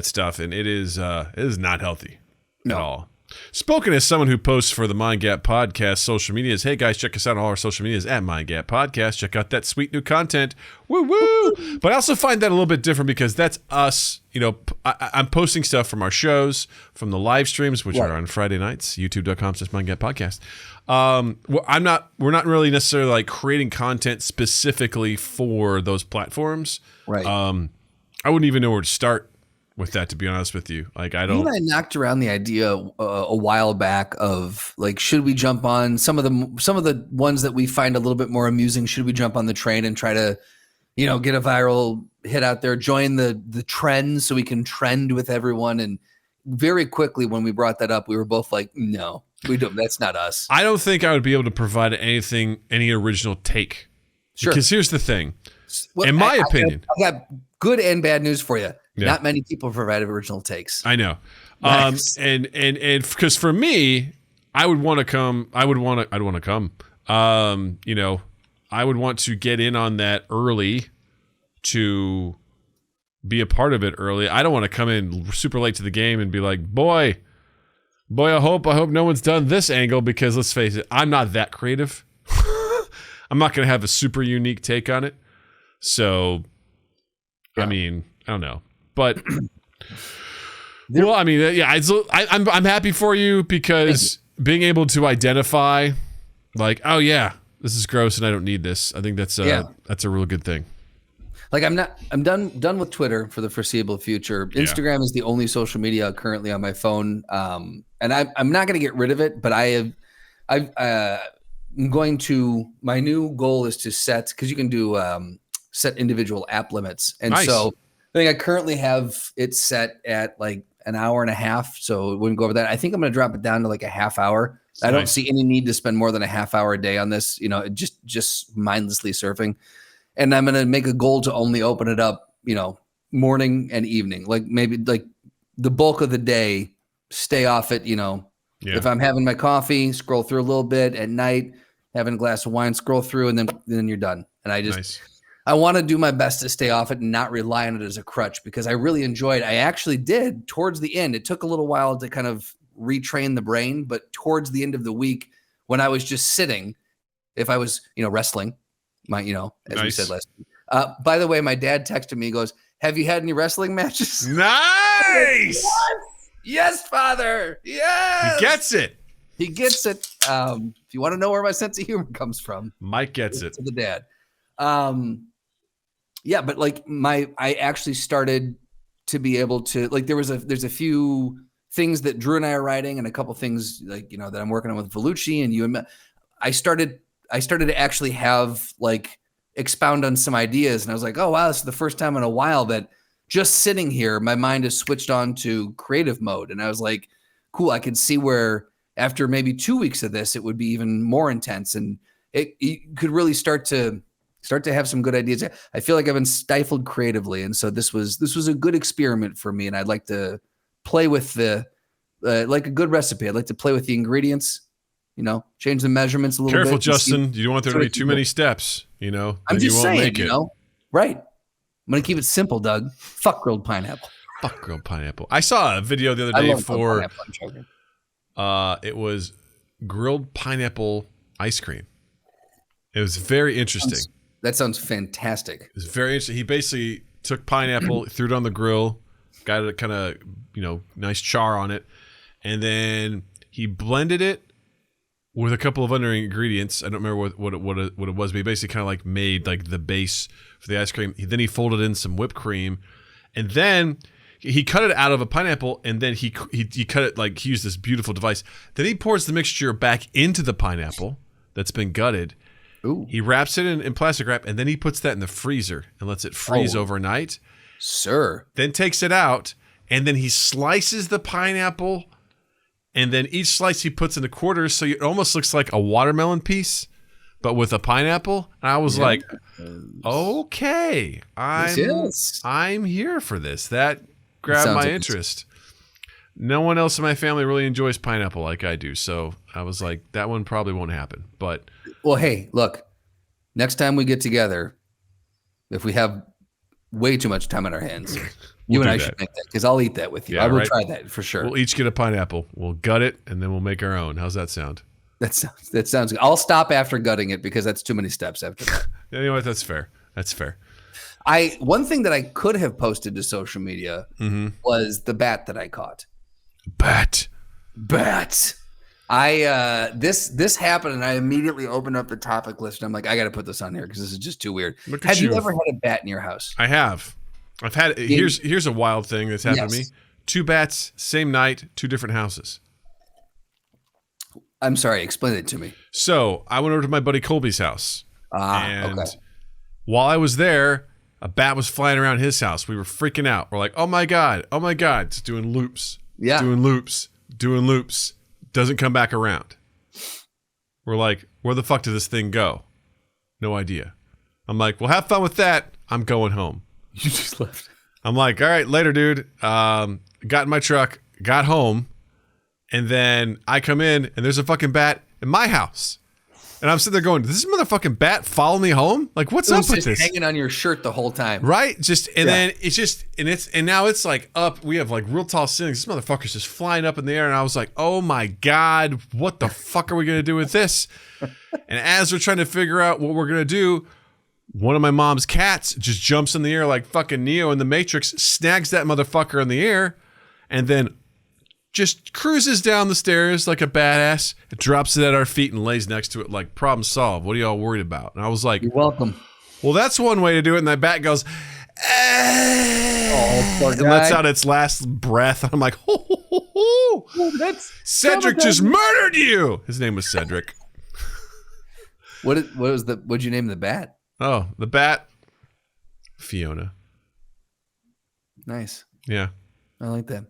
Speaker 2: stuff, and it is not healthy at all. Spoken as someone who posts for the Mind Gap Podcast social medias, hey guys, check us out on all our social medias at Mind Gap Podcast. Check out that sweet new content. Woo woo! But I also find that a little bit different because that's us. You know, I'm posting stuff from our shows, from the live streams, which are on Friday nights, youtube.com/Mind Gap Podcast. We're not really necessarily like creating content specifically for those platforms. Right. I wouldn't even know where to start with that, to be honest with you. Like, I don't.
Speaker 3: I knocked around the idea a while back of like, should we jump on some of the ones that we find a little bit more amusing? Should we jump on the train and try to, get a viral hit out there, join the trend so we can trend with everyone? And very quickly, when we brought that up, we were both like, no, we don't. That's not us.
Speaker 2: I don't think I would be able to provide any original take. Sure. Because here's the thing. Well, in my opinion,
Speaker 3: I got good and bad news for you. Yeah. Not many people provide original takes.
Speaker 2: I know. Nice. And because for me, I would want to come. I would want to get in on that early to be a part of it early. I don't want to come in super late to the game and be like, boy, I hope no one's done this angle, because let's face it, I'm not that creative. I'm not going to have a super unique take on it. So, I mean, I don't know. But well, I mean, yeah, I'm happy for you, because being able to identify, like, oh yeah, this is gross and I don't need this. I think that's a real good thing.
Speaker 3: Like, I'm done with Twitter for the foreseeable future. Instagram is the only social media currently on my phone, and I'm not going to get rid of it. But I'm going to. My new goal is to set, because you can do set individual app limits, and so. I think I currently have it set at like an hour and a half, so it wouldn't go over that. I think I'm going to drop it down to like a half hour. I don't see any need to spend more than a half hour a day on this, just mindlessly surfing. And I'm going to make a goal to only open it up, morning and evening. Like, maybe like the bulk of the day, stay off it, If I'm having my coffee, scroll through a little bit at night, having a glass of wine, scroll through, and then you're done. And I want to do my best to stay off it and not rely on it as a crutch, because I really enjoyed. I actually did towards the end. It took a little while to kind of retrain the brain, but towards the end of the week, when I was just sitting, if I was, wrestling, as we said last week. By the way, my dad texted me, he goes, "Have you had any wrestling matches?"
Speaker 2: Nice.
Speaker 3: Yes, Father. Yes. He gets it. If you want to know where my sense of humor comes from,
Speaker 2: Mike gets it.
Speaker 3: To the dad. Yeah, but like I actually started to be able to, like, there's a few things that Drew and I are writing, and a couple things like, that I'm working on with Vellucci and you and me. I started to actually have like expound on some ideas, and I was like, oh wow, this is the first time in a while that just sitting here, my mind is switched on to creative mode. And I was like, cool, I could see where after maybe 2 weeks of this, it would be even more intense, and it could really start to have some good ideas. I feel like I've been stifled creatively. And so this was a good experiment for me. And I'd like to play with like a good recipe. I'd like to play with the ingredients, change the measurements a little bit.
Speaker 2: Careful, Justin. You don't want there to be too many steps, I'm
Speaker 3: just saying,
Speaker 2: make it.
Speaker 3: Right. I'm going to keep it simple, Doug. Fuck grilled pineapple.
Speaker 2: Fuck grilled pineapple. I saw a video the other day for, it was grilled pineapple ice cream. It was very interesting.
Speaker 3: That sounds fantastic.
Speaker 2: It's very interesting. He basically took pineapple, threw it on the grill, got a kind of, nice char on it, and then he blended it with a couple of other ingredients. I don't remember what it was, but he basically kind of like made like the base for the ice cream. Then he folded in some whipped cream, and then he cut it out of a pineapple, and then he cut it, like, he used this beautiful device. Then he pours the mixture back into the pineapple that's been gutted.
Speaker 3: Ooh.
Speaker 2: He wraps it in plastic wrap, and then he puts that in the freezer and lets it freeze overnight.
Speaker 3: Sir.
Speaker 2: Then takes it out, and then he slices the pineapple, and then each slice he puts into quarters, so it almost looks like a watermelon piece, but with a pineapple. And I was like, okay, I'm here for this. That grabbed my interest. No one else in my family really enjoys pineapple like I do. So I was like, that one probably won't happen. But
Speaker 3: well, hey, look, next time we get together, if we have way too much time on our hands, you and I should make that, because I'll eat that with you. I will try that for sure.
Speaker 2: We'll each get a pineapple. We'll gut it, and then we'll make our own. How's that sound?
Speaker 3: That sounds good. I'll stop after gutting it because that's too many steps after that.
Speaker 2: You know what? That's fair.
Speaker 3: One thing that I could have posted to social media was the bat that I caught.
Speaker 2: Bat.
Speaker 3: This happened, and I immediately opened up the topic list, and I'm like, I got to put this on here because this is just too weird. Have you ever had a bat in your house?
Speaker 2: I have. I've had. Here's a wild thing that's happened to me. 2 bats, same night, 2 different houses.
Speaker 3: I'm sorry. Explain it to me.
Speaker 2: So I went over to my buddy Colby's house, and
Speaker 3: okay.
Speaker 2: While I was there, a bat was flying around his house. We were freaking out. We're like, oh my god, it's doing loops.
Speaker 3: Yeah.
Speaker 2: Doing loops. Doesn't come back around. We're like, where the fuck did this thing go? No idea. I'm like, well, have fun with that. I'm going home.
Speaker 3: You just left.
Speaker 2: I'm like, all right, later, dude. Got in my truck, got home, and then I come in, and there's a fucking bat in my house. And I'm sitting there going, does this motherfucking bat follow me home? Like, what's up with this?
Speaker 3: Hanging on your shirt the whole time.
Speaker 2: Right? Then and now it's like up. We have like real tall ceilings. This motherfucker's just flying up in the air. And I was like, oh my God, what the fuck are we going to do with this? And as we're trying to figure out what we're going to do, one of my mom's cats just jumps in the air like fucking Neo in the Matrix, snags that motherfucker in the air, and then just cruises down the stairs like a badass, drops it at our feet and lays next to it like, problem solved. What are y'all worried about? And I was like,
Speaker 3: you're welcome.
Speaker 2: Well, that's one way to do it. And that bat goes, and lets out its last breath. I'm like, that's Cedric just murdered you. His name was Cedric.
Speaker 3: What'd you name the bat?
Speaker 2: Oh, the bat, Fiona.
Speaker 3: Nice.
Speaker 2: Yeah.
Speaker 3: I like that.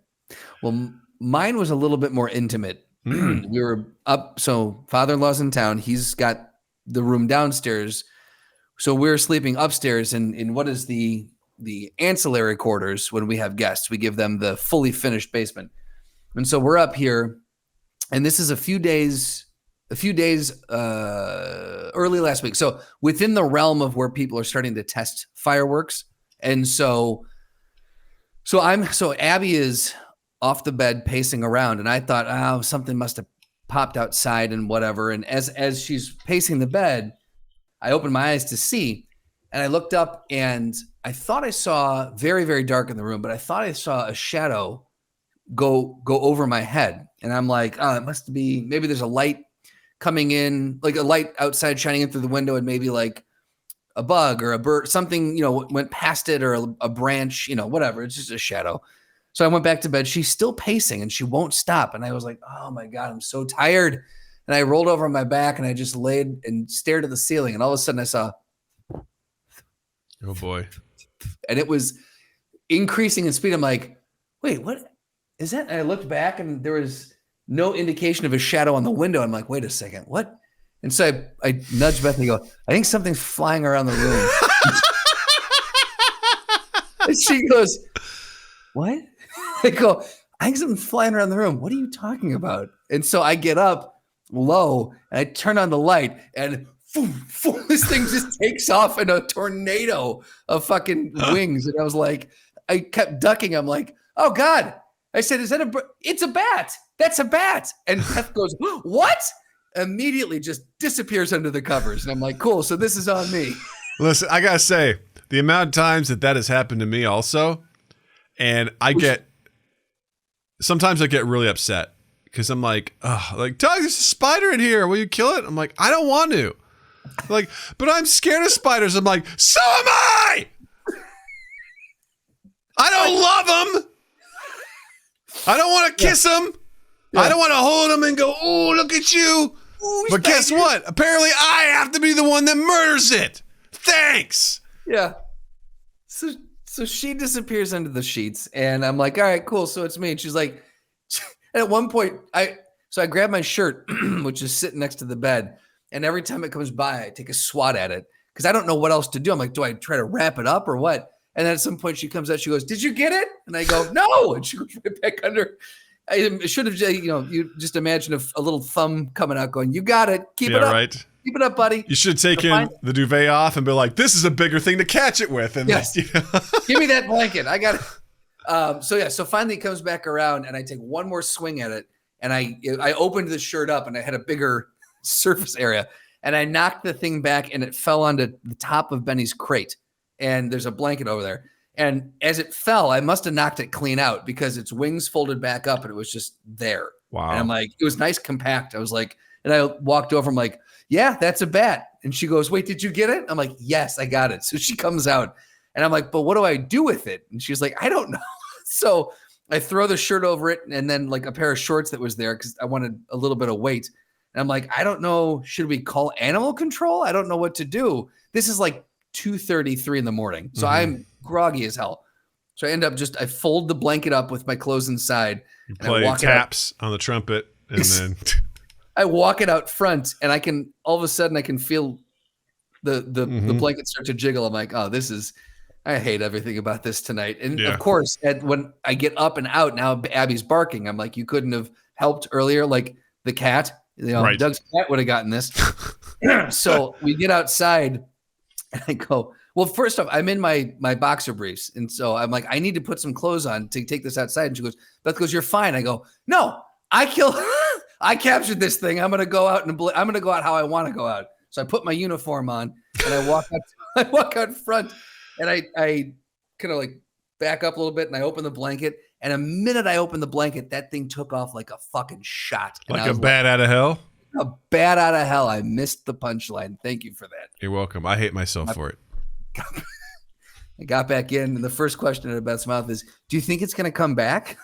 Speaker 3: Well, mine was a little bit more intimate. We were up. So father-in-law's in town. He's got the room downstairs. So we're sleeping upstairs in what is the ancillary quarters when we have guests. We give them the fully finished basement. And so we're up here, and this is a few days early last week. So within the realm of where people are starting to test fireworks. And so Abby is off the bed pacing around, and I thought, something must have popped outside and whatever. And as she's pacing the bed, I opened my eyes to see, and I looked up, and I thought I saw very, very dark in the room, but I thought I saw a shadow go over my head. And I'm like, it must be, maybe there's a light coming in, like a light outside shining in through the window, and maybe like a bug or a bird, something, went past it, or a branch, whatever. It's just a shadow. So I went back to bed. She's still pacing and she won't stop. And I was like, oh my God, I'm so tired. And I rolled over on my back and I just laid and stared at the ceiling. And all of a sudden I saw,
Speaker 2: oh boy.
Speaker 3: And it was increasing in speed. I'm like, wait, what is that? And I looked back and there was no indication of a shadow on the window. I'm like, wait a second, what? And so I nudged Beth and go, I think something's flying around the room. And she goes, what? I go, I think something's flying around the room. What are you talking about? And so I get up low and I turn on the light, and this thing just takes off in a tornado of fucking wings. And I was like, I kept ducking. I'm like, oh God. I said, it's a bat. That's a bat. And Beth goes, what? Immediately just disappears under the covers. And I'm like, cool. So this is on me.
Speaker 2: Listen, I got to say, the amount of times that has happened to me also, and sometimes I get really upset because I'm like, oh, like, Doug, there's a spider in here. Will you kill it? I'm like, I don't want to. Like, but I'm scared of spiders. I'm like, so am I. I don't love them. I don't want to kiss them. Yeah. I don't want to hold them and go, oh, look at you. Ooh, but guess what? Apparently I have to be the one that murders it. Thanks.
Speaker 3: Yeah. So she disappears under the sheets, and I'm like, all right, cool. So it's me. And she's like, and at one point, I grabbed my shirt, which is sitting next to the bed, And every time it comes by, I take a swat at it because I don't know what else to do. I'm like, do I try to wrap it up or what? And then at some point she comes out, she goes, "Did you get it?" And I go, "No." And she goes right back under. I should have, you just imagine a little thumb coming out going, "You got it. Keep it up.
Speaker 2: Right.
Speaker 3: Keep it up, buddy."
Speaker 2: You should have taken the duvet off and be like, "This is a bigger thing to catch it with." And
Speaker 3: yes. Give me that blanket. I got it. So finally it comes back around and I take one more swing at it. And I opened the shirt up and I had a bigger surface area and I knocked the thing back and it fell onto the top of Benny's crate. And there's a blanket over there. And as it fell, I must have knocked it clean out because its wings folded back up and it was just there.
Speaker 2: Wow.
Speaker 3: And I'm like, it was nice, compact. I was like, and I walked over. I'm like, "Yeah, that's a bat." And she goes, "Wait, did you get it?" I'm like, "Yes, I got it." So she comes out and I'm like, "But what do I do with it?" And she's like, "I don't know." So I throw the shirt over it and then like a pair of shorts that was there because I wanted a little bit of weight. And I'm like, "I don't know. Should we call animal control? I don't know what to do." This is like 2:33 in the morning. So I'm groggy as hell. So I fold the blanket up with my clothes inside.
Speaker 2: You play taps on the trumpet and then
Speaker 3: I walk it out front and all of a sudden I can feel the blanket start to jiggle. I'm like, "Oh, I hate everything about this tonight." And of course, when I get up and out, now Abby's barking. I'm like, "You couldn't have helped earlier." Like the cat,
Speaker 2: right.
Speaker 3: Doug's cat would have gotten this. So we get outside and I go, well, first off, I'm in my boxer briefs. And so I'm like, I need to put some clothes on to take this outside. And she goes, Beth goes, "You're fine." I go, "No, I captured this thing. I'm going to go out I'm going to go out how I want to go out." So I put my uniform on and I walk out front and I kind of like back up a little bit and I open the blanket. And the minute I opened the blanket, that thing took off like a fucking shot.
Speaker 2: Like a bat out of hell?
Speaker 3: A bat out of hell. I missed the punchline. Thank you for that.
Speaker 2: You're welcome. I hate myself for it.
Speaker 3: I got back in, and the first question out of Beth's mouth is, "Do you think it's going to come back?"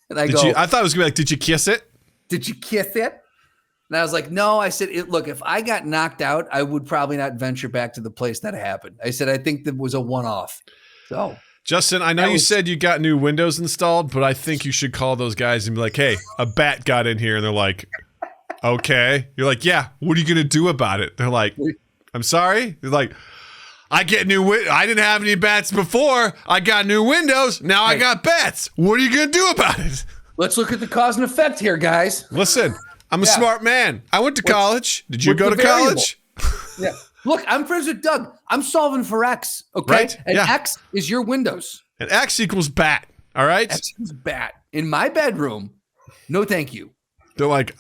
Speaker 3: And I
Speaker 2: thought it was going to be like, "Did you kiss it?"
Speaker 3: "Did you kiss it?" And I was like, "No." I said, "Look, if I got knocked out, I would probably not venture back to the place that happened." I said, "I think that was a one-off." So,
Speaker 2: Justin, I know you said you got new windows installed, but I think you should call those guys and be like, "Hey, a bat got in here," and they're like, "Okay." You're like, "Yeah, what are you going to do about it?" They're like, "I'm sorry." They're like, "I didn't have any bats before. I got new windows. Now I got bats. What are you going to do about it?"
Speaker 3: Let's look at the cause and effect here, guys.
Speaker 2: Listen, I'm a smart man. I went to college. Did you go to college?
Speaker 3: Yeah. Look, I'm friends with Doug. I'm solving for X, okay?
Speaker 2: Right?
Speaker 3: And X is your windows.
Speaker 2: And X equals bat, all right?
Speaker 3: X equals bat. In my bedroom, no thank you.
Speaker 2: They're like,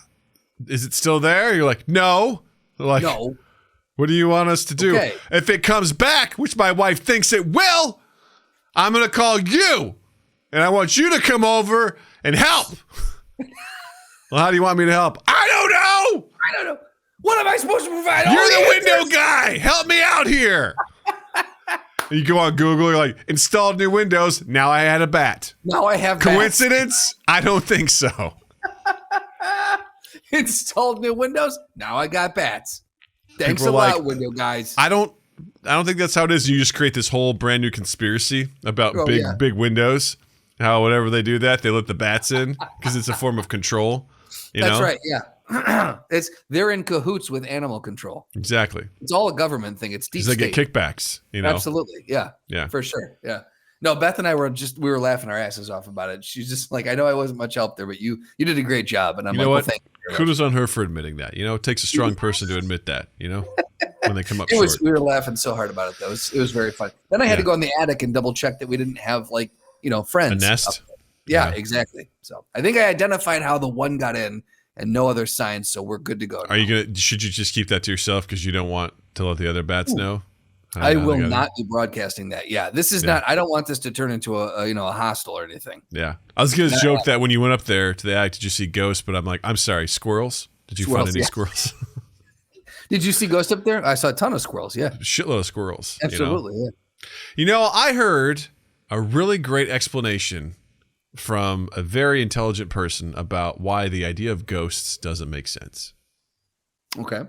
Speaker 2: "Is it still there?" You're like, "No." They're like,
Speaker 3: "No.
Speaker 2: What do you want us to do?"
Speaker 3: Okay.
Speaker 2: "If it comes back, which my wife thinks it will, I'm going to call you. And I want you to come over and help." "Well, how do you want me to help?" "I don't know."
Speaker 3: I don't know. What am I supposed to provide?
Speaker 2: "You're the window guy. Help me out here." You go on Google, you're like, "Installed new windows. Now I had a bat."
Speaker 3: Now I have
Speaker 2: Coincidence? I don't think so.
Speaker 3: Installed new windows. Now I got bats. Thanks
Speaker 2: People
Speaker 3: a
Speaker 2: are
Speaker 3: lot,
Speaker 2: like,
Speaker 3: window guys.
Speaker 2: I don't think that's how it is. You just create this whole brand new conspiracy about big windows. How whenever they do that, they let the bats in because it's a form of control.
Speaker 3: That's right. Yeah. They're in cahoots with animal control.
Speaker 2: Exactly.
Speaker 3: It's all a government thing. It's deep state.
Speaker 2: They get kickbacks,
Speaker 3: Absolutely. Yeah.
Speaker 2: Yeah.
Speaker 3: For sure. Yeah. No, Beth and I were laughing our asses off about it. She's just like, "I know I wasn't much help there, but you did a great job." And I'm like,
Speaker 2: what?
Speaker 3: Well, thank you.
Speaker 2: Kudos on her for admitting that. It takes a strong person to admit that, when they come up short.
Speaker 3: We were laughing so hard about it, though. It was very fun. Then I had to go in the attic and double check that we didn't have friends.
Speaker 2: A nest?
Speaker 3: Yeah, exactly. So I think I identified how the one got in and no other signs, so we're good to go.
Speaker 2: Should you just keep that to yourself because you don't want to let the other bats know?
Speaker 3: I will not be broadcasting that. Yeah, this is not. I don't want this to turn into a hostel or anything.
Speaker 2: Yeah, I was gonna joke that when you went up there to the attic, did you see ghosts? But I'm like, I'm sorry, squirrels. Did you find any squirrels?
Speaker 3: Did you see ghosts up there? I saw a ton of squirrels. Yeah,
Speaker 2: a shitload of squirrels.
Speaker 3: Absolutely. Yeah.
Speaker 2: I heard a really great explanation from a very intelligent person about why the idea of ghosts doesn't make sense.
Speaker 3: Okay.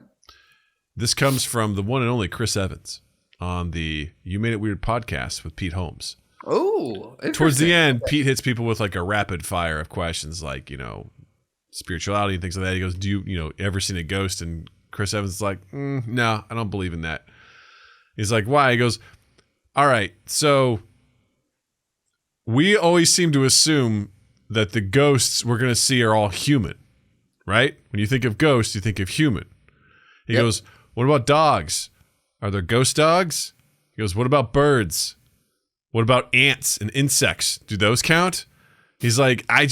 Speaker 2: This comes from the one and only Chris Evans on the You Made It Weird podcast with Pete Holmes.
Speaker 3: Oh,
Speaker 2: towards the end, Pete hits people with like a rapid fire of questions like, spirituality and things like that. He goes, "Do you ever seen a ghost?" And Chris Evans is like, no, I don't believe in that. He's like, why? He goes, all right, so we always seem to assume that the ghosts we're going to see are all human, right? When you think of ghosts, you think of human. He goes, what about dogs? Are there ghost dogs? He goes, what about birds? What about ants and insects? Do those count? He's like, I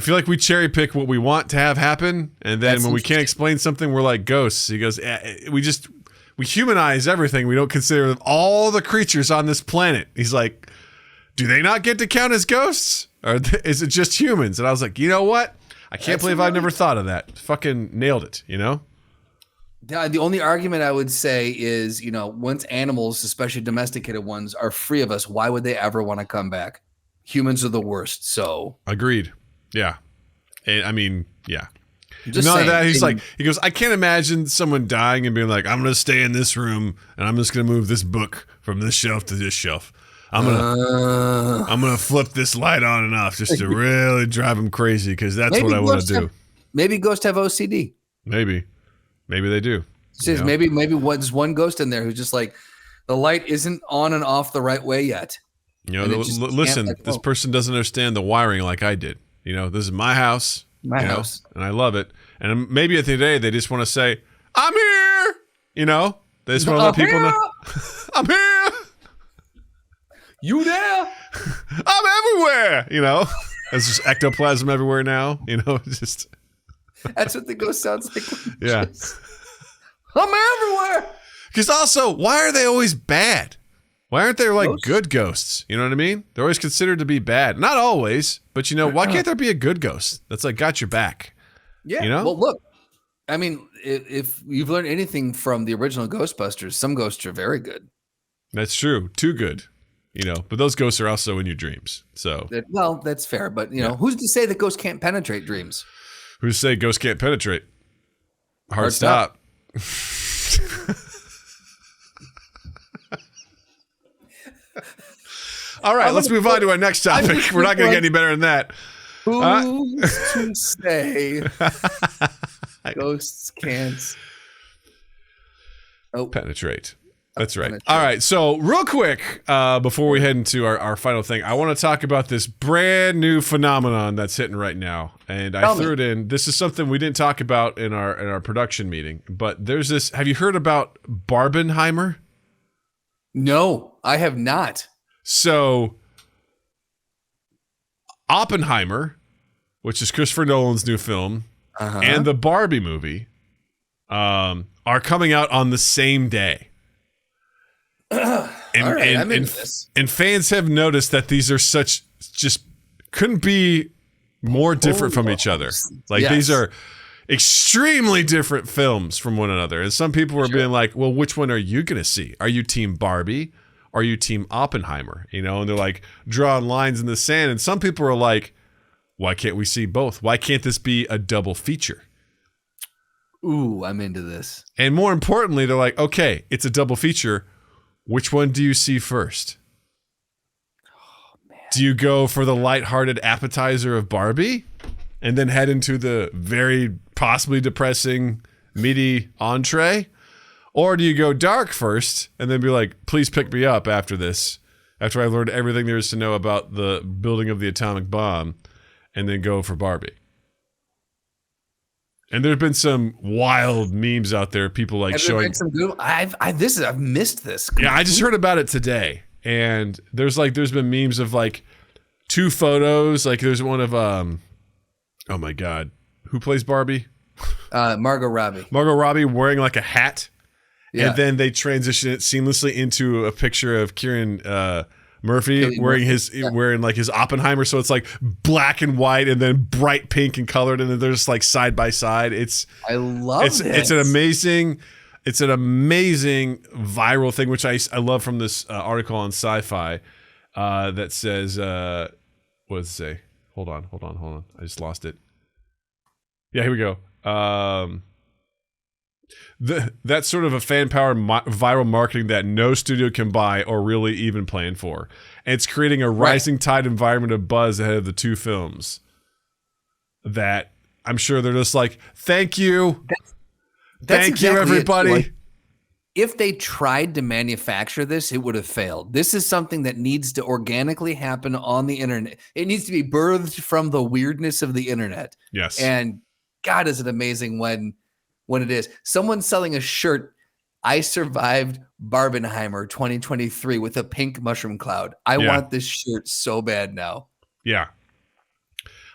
Speaker 2: feel like we cherry pick what we want to have happen. And then when we can't explain something, we're like ghosts. He goes, we humanize everything. We don't consider all the creatures on this planet. He's like, do they not get to count as ghosts? Or is it just humans? And I was like, you know what? I can't believe I've never thought of that. Fucking nailed it, you know?
Speaker 3: The only argument I would say is, once animals, especially domesticated ones, are free of us, why would they ever want to come back? Humans are the worst, so.
Speaker 2: Agreed. Yeah. I mean, yeah.
Speaker 3: Just
Speaker 2: None of
Speaker 3: saying.
Speaker 2: that. He goes, I can't imagine someone dying and being like, I'm going to stay in this room and I'm just going to move this book from this shelf to this shelf. I'm gonna flip this light on and off just to really drive him crazy because that's what I want to do.
Speaker 3: Maybe ghosts have OCD.
Speaker 2: Maybe they do.
Speaker 3: Maybe there's one ghost in there who's just like, the light isn't on and off the right way yet.
Speaker 2: Listen, this person doesn't understand the wiring like I did. This is my house.
Speaker 3: My house.
Speaker 2: And I love it. And maybe at the end of the day, they just want to say, I'm here. They just want to let people know. I'm here.
Speaker 3: You there?
Speaker 2: I'm everywhere. There's just ectoplasm everywhere now. Just.
Speaker 3: That's what the ghost sounds like.
Speaker 2: Yeah.
Speaker 3: I'm everywhere.
Speaker 2: Because also, why are they always bad? Why aren't there good ghosts? You know what I mean? They're always considered to be bad. Not always, but why can't there be a good ghost that's like got your back?
Speaker 3: Yeah. Well, look, I mean, if you've learned anything from the original Ghostbusters, some ghosts are very good.
Speaker 2: That's true. Too good. But those ghosts are also in your dreams. So
Speaker 3: that's fair. But who's to say that ghosts can't penetrate dreams?
Speaker 2: Who's to say ghosts can't penetrate? Hard stop. All right, let's move on to our next topic. We're not going to get any better than that.
Speaker 3: Who's to say ghosts can't
Speaker 2: penetrate? That's right. All right. So real quick, before we head into our final thing, I want to talk about this brand new phenomenon that's hitting right now. And I threw it in. This is something we didn't talk about in our production meeting, but there's this. Have you heard about Barbenheimer?
Speaker 3: No, I have not.
Speaker 2: So Oppenheimer, which is Christopher Nolan's new film, and the Barbie movie are coming out on the same day. And fans have noticed that these are just couldn't be more different from each other. These are extremely different films from one another. And some people were being like, well, which one are you going to see? Are you team Barbie? Are you team Oppenheimer? And they're like drawing lines in the sand. And some people are like, why can't we see both? Why can't this be a double feature?
Speaker 3: Ooh, I'm into this.
Speaker 2: And more importantly, they're like, okay, it's a double feature. Which one do you see first?
Speaker 3: Oh, man.
Speaker 2: Do you go for the lighthearted appetizer of Barbie and then head into the very possibly depressing meaty entree? Or do you go dark first and then be like, please pick me up after this, after I've learned everything there is to know about the building of the atomic bomb, and then go for Barbie? And there's been some wild memes out there. People like showing
Speaker 3: some good. I've missed this.
Speaker 2: Yeah, I just heard about it today, and there's been memes of like two photos. Like there's one of oh my god, who plays Barbie?
Speaker 3: Margot Robbie.
Speaker 2: Margot Robbie wearing like a hat, and then they transition it seamlessly into a picture of Kieran Murphy wearing like his Oppenheimer, so it's like black and white and then bright pink and colored, and then they're just like side by side. I love it. It's an amazing viral thing, which I love from this article on Sci-Fi that says what does it say? Hold on. I just lost it. Yeah, here we go. That's sort of a fan-powered viral marketing that no studio can buy or really even plan for. And it's creating a rising tide environment of buzz ahead of the two films that I'm sure they're just like, thank you. Thank you, everybody.
Speaker 3: Like, if they tried to manufacture this, it would have failed. This is something that needs to organically happen on the internet. It needs to be birthed from the weirdness of the internet.
Speaker 2: Yes.
Speaker 3: And God, is it amazing when it is. Someone selling a shirt, I survived Barbenheimer 2023 with a pink mushroom cloud. I want this shirt so bad now.
Speaker 2: Yeah.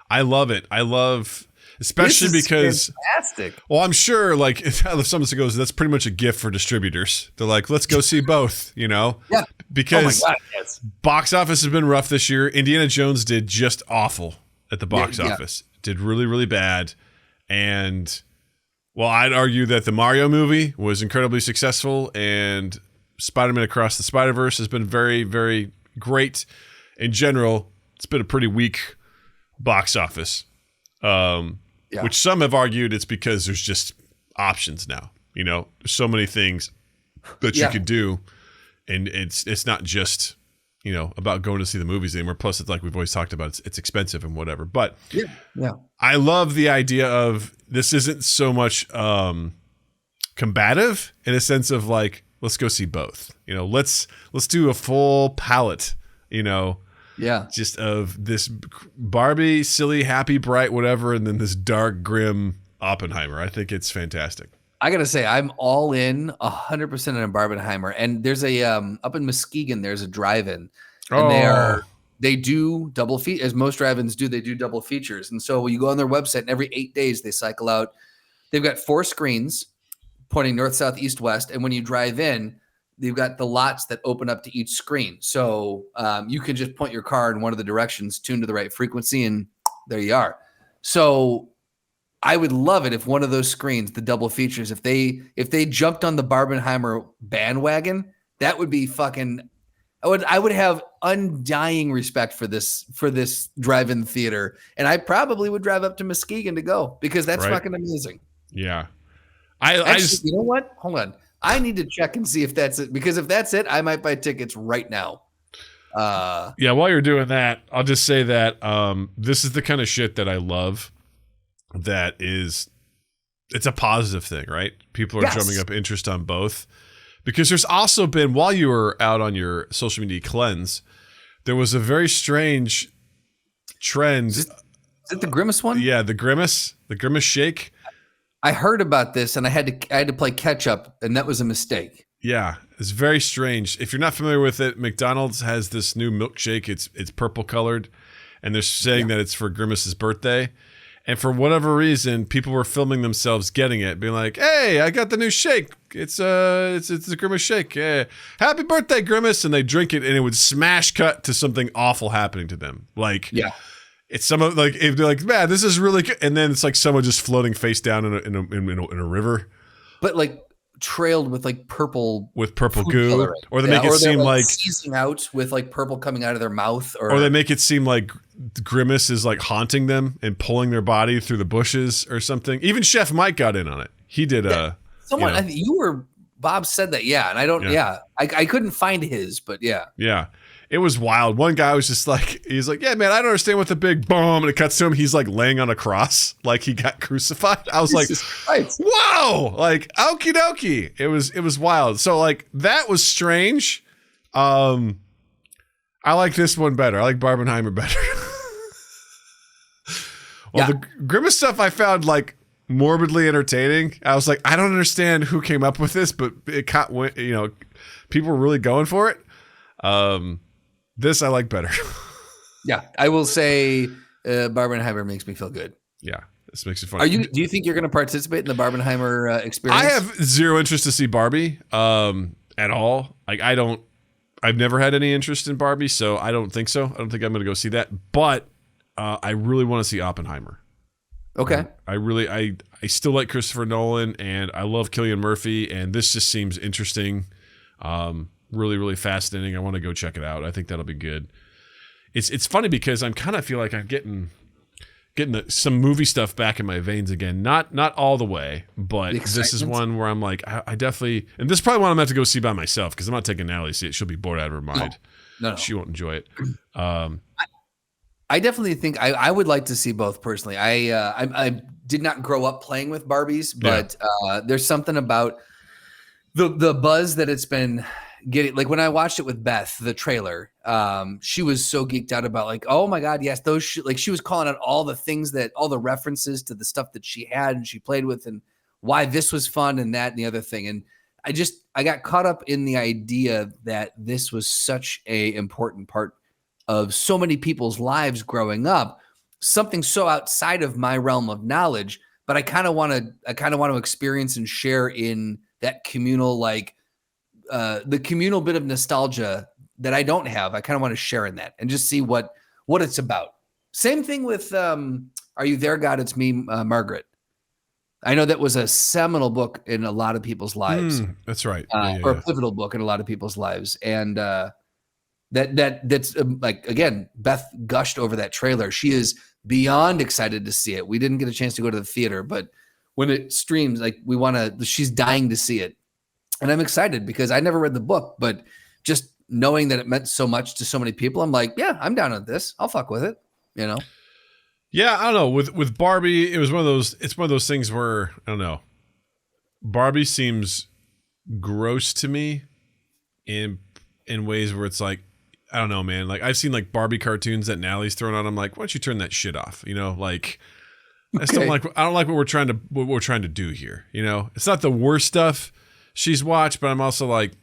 Speaker 2: I love it. I love, especially because
Speaker 3: fantastic.
Speaker 2: Well, I'm sure like if someone goes, that's pretty much a gift for distributors. They're like, let's go see both, you know?
Speaker 3: Yeah.
Speaker 2: Because
Speaker 3: oh my God, yes.
Speaker 2: box office has been rough this year. Indiana Jones did just awful at the box office. Did really, really bad. And well, I'd argue that the Mario movie was incredibly successful, and Spider-Man Across the Spider-Verse has been very, very great. In general, it's been a pretty weak box office, which some have argued it's because there's just options now. You know, there's so many things that you could do, and it's not just, you know, about going to see the movies anymore. Plus, it's like we've always talked about, it's expensive and whatever. But I love the idea of this isn't so much combative in a sense of like, let's go see both. You know, let's do a full palette, you know, just of this Barbie, silly, happy, bright, whatever, and then this dark, grim Oppenheimer. I think it's fantastic. I
Speaker 3: gotta say, I'm all in 100% on Barbenheimer. And there's a up in Muskegon, there's a drive-in, and they do double feet, as most drive-ins do. They do double features, and so you go on their website, and every 8 days they cycle out. They've got 4 screens pointing north, south, east, west, and when you drive in, they've got the lots that open up to each screen. So you can just point your car in one of the directions, tune to the right frequency, and there you are. So I would love it if one of those screens, the double features, if they jumped on the Barbenheimer bandwagon, that would be fucking. I would have undying respect for this drive-in theater, and I probably would drive up to Muskegon to go because that's fucking amazing.
Speaker 2: Yeah,
Speaker 3: I just, you know what? Hold on, I need to check and see if that's it, because if that's it, I might buy tickets right now.
Speaker 2: While you're doing that, I'll just say that this is the kind of shit that I love. That is, it's a positive thing, right? People are drumming up interest on both, because there's also been, while you were out on your social media cleanse, there was a very strange trend.
Speaker 3: Is it the Grimace one?
Speaker 2: Yeah, the Grimace shake.
Speaker 3: I heard about this, and I had to play catch up, and that was a mistake.
Speaker 2: Yeah, it's very strange. If you're not familiar with it, McDonald's has this new milkshake. It's purple colored, and they're saying that it's for Grimace's birthday. And for whatever reason, people were filming themselves getting it, being like, "Hey, I got the new shake. It's a Grimace shake. Happy birthday, Grimace!" And they drink it, and it would smash cut to something awful happening to them. Like, it's some of like if they're like, "Man, this is really good," and then it's like someone just floating face down in a river,
Speaker 3: but like trailed with like purple
Speaker 2: goo, coloring. Or they make it seem like
Speaker 3: seizing out with like purple coming out of their mouth, or
Speaker 2: they make it seem like Grimace is like haunting them and pulling their body through the bushes or something. Even Chef Mike got in on it. He did
Speaker 3: someone, I think you were, Bob said that, and I don't I couldn't find his, but
Speaker 2: it was wild. One guy was just like, he's like, "Yeah, man, I don't understand what the big boom," and it cuts to him, he's like laying on a cross like he got crucified. I was like, whoa, like okie dokie. It was wild. So like that was strange. I like this one better. I like Barbenheimer better. The Grimace stuff I found like morbidly entertaining. I was like, I don't understand who came up with this, but it caught, you know, people were really going for it. This I like better.
Speaker 3: I will say Barbenheimer makes me feel good.
Speaker 2: Yeah, this makes it fun.
Speaker 3: Do you think you're going to participate in the Barbenheimer experience?
Speaker 2: I have zero interest to see Barbie at all. Like I've never had any interest in Barbie, so I don't think so. I don't think I'm going to go see that. But I really want to see Oppenheimer.
Speaker 3: Okay.
Speaker 2: I still like Christopher Nolan, and I love Cillian Murphy, and this just seems interesting. Really, really fascinating. I want to go check it out. I think that'll be good. It's funny because I'm kind of feel like I'm getting some movie stuff back in my veins again. Not all the way, but this is one where I'm like, I definitely, and this is probably one I'm going to have to go see by myself, because I'm not taking Natalie to see it. She'll be bored out of her mind. No. She won't enjoy it. I
Speaker 3: definitely think I would like to see both personally. I did not grow up playing with Barbies, but there's something about the buzz that it's been getting. Like when I watched it with Beth, the trailer, she was so geeked out about like, oh my God, yes, those like she was calling out all the things all the references to the stuff that she had and she played with and why this was fun and that and the other thing. And I got caught up in the idea that this was such a important part of so many people's lives growing up, something so outside of my realm of knowledge, but I kind of want to experience and share in that communal, like the communal bit of nostalgia that I don't have. I kind of want to share in that and just see what it's about. Same thing with Are You There, God? It's Me, Margaret. I know that was a seminal book in a lot of people's lives.
Speaker 2: That's right.
Speaker 3: Or a pivotal book in a lot of people's lives. And that's like, again, Beth gushed over that trailer. She is beyond excited to see it. We didn't get a chance to go to the theater, but when it streams, like she's dying to see it. And I'm excited because I never read the book, but just knowing that it meant so much to so many people, I'm like, yeah, I'm down with this. I'll fuck with it, you know?
Speaker 2: Yeah, I don't know. With Barbie, it's one of those things where, I don't know. Barbie seems gross to me in ways where it's like, I don't know, man. Like I've seen like Barbie cartoons that Natalie's thrown on. I'm like, why don't you turn that shit off? You know, like I don't like what we're trying to do here. You know, it's not the worst stuff she's watched, but I'm also like,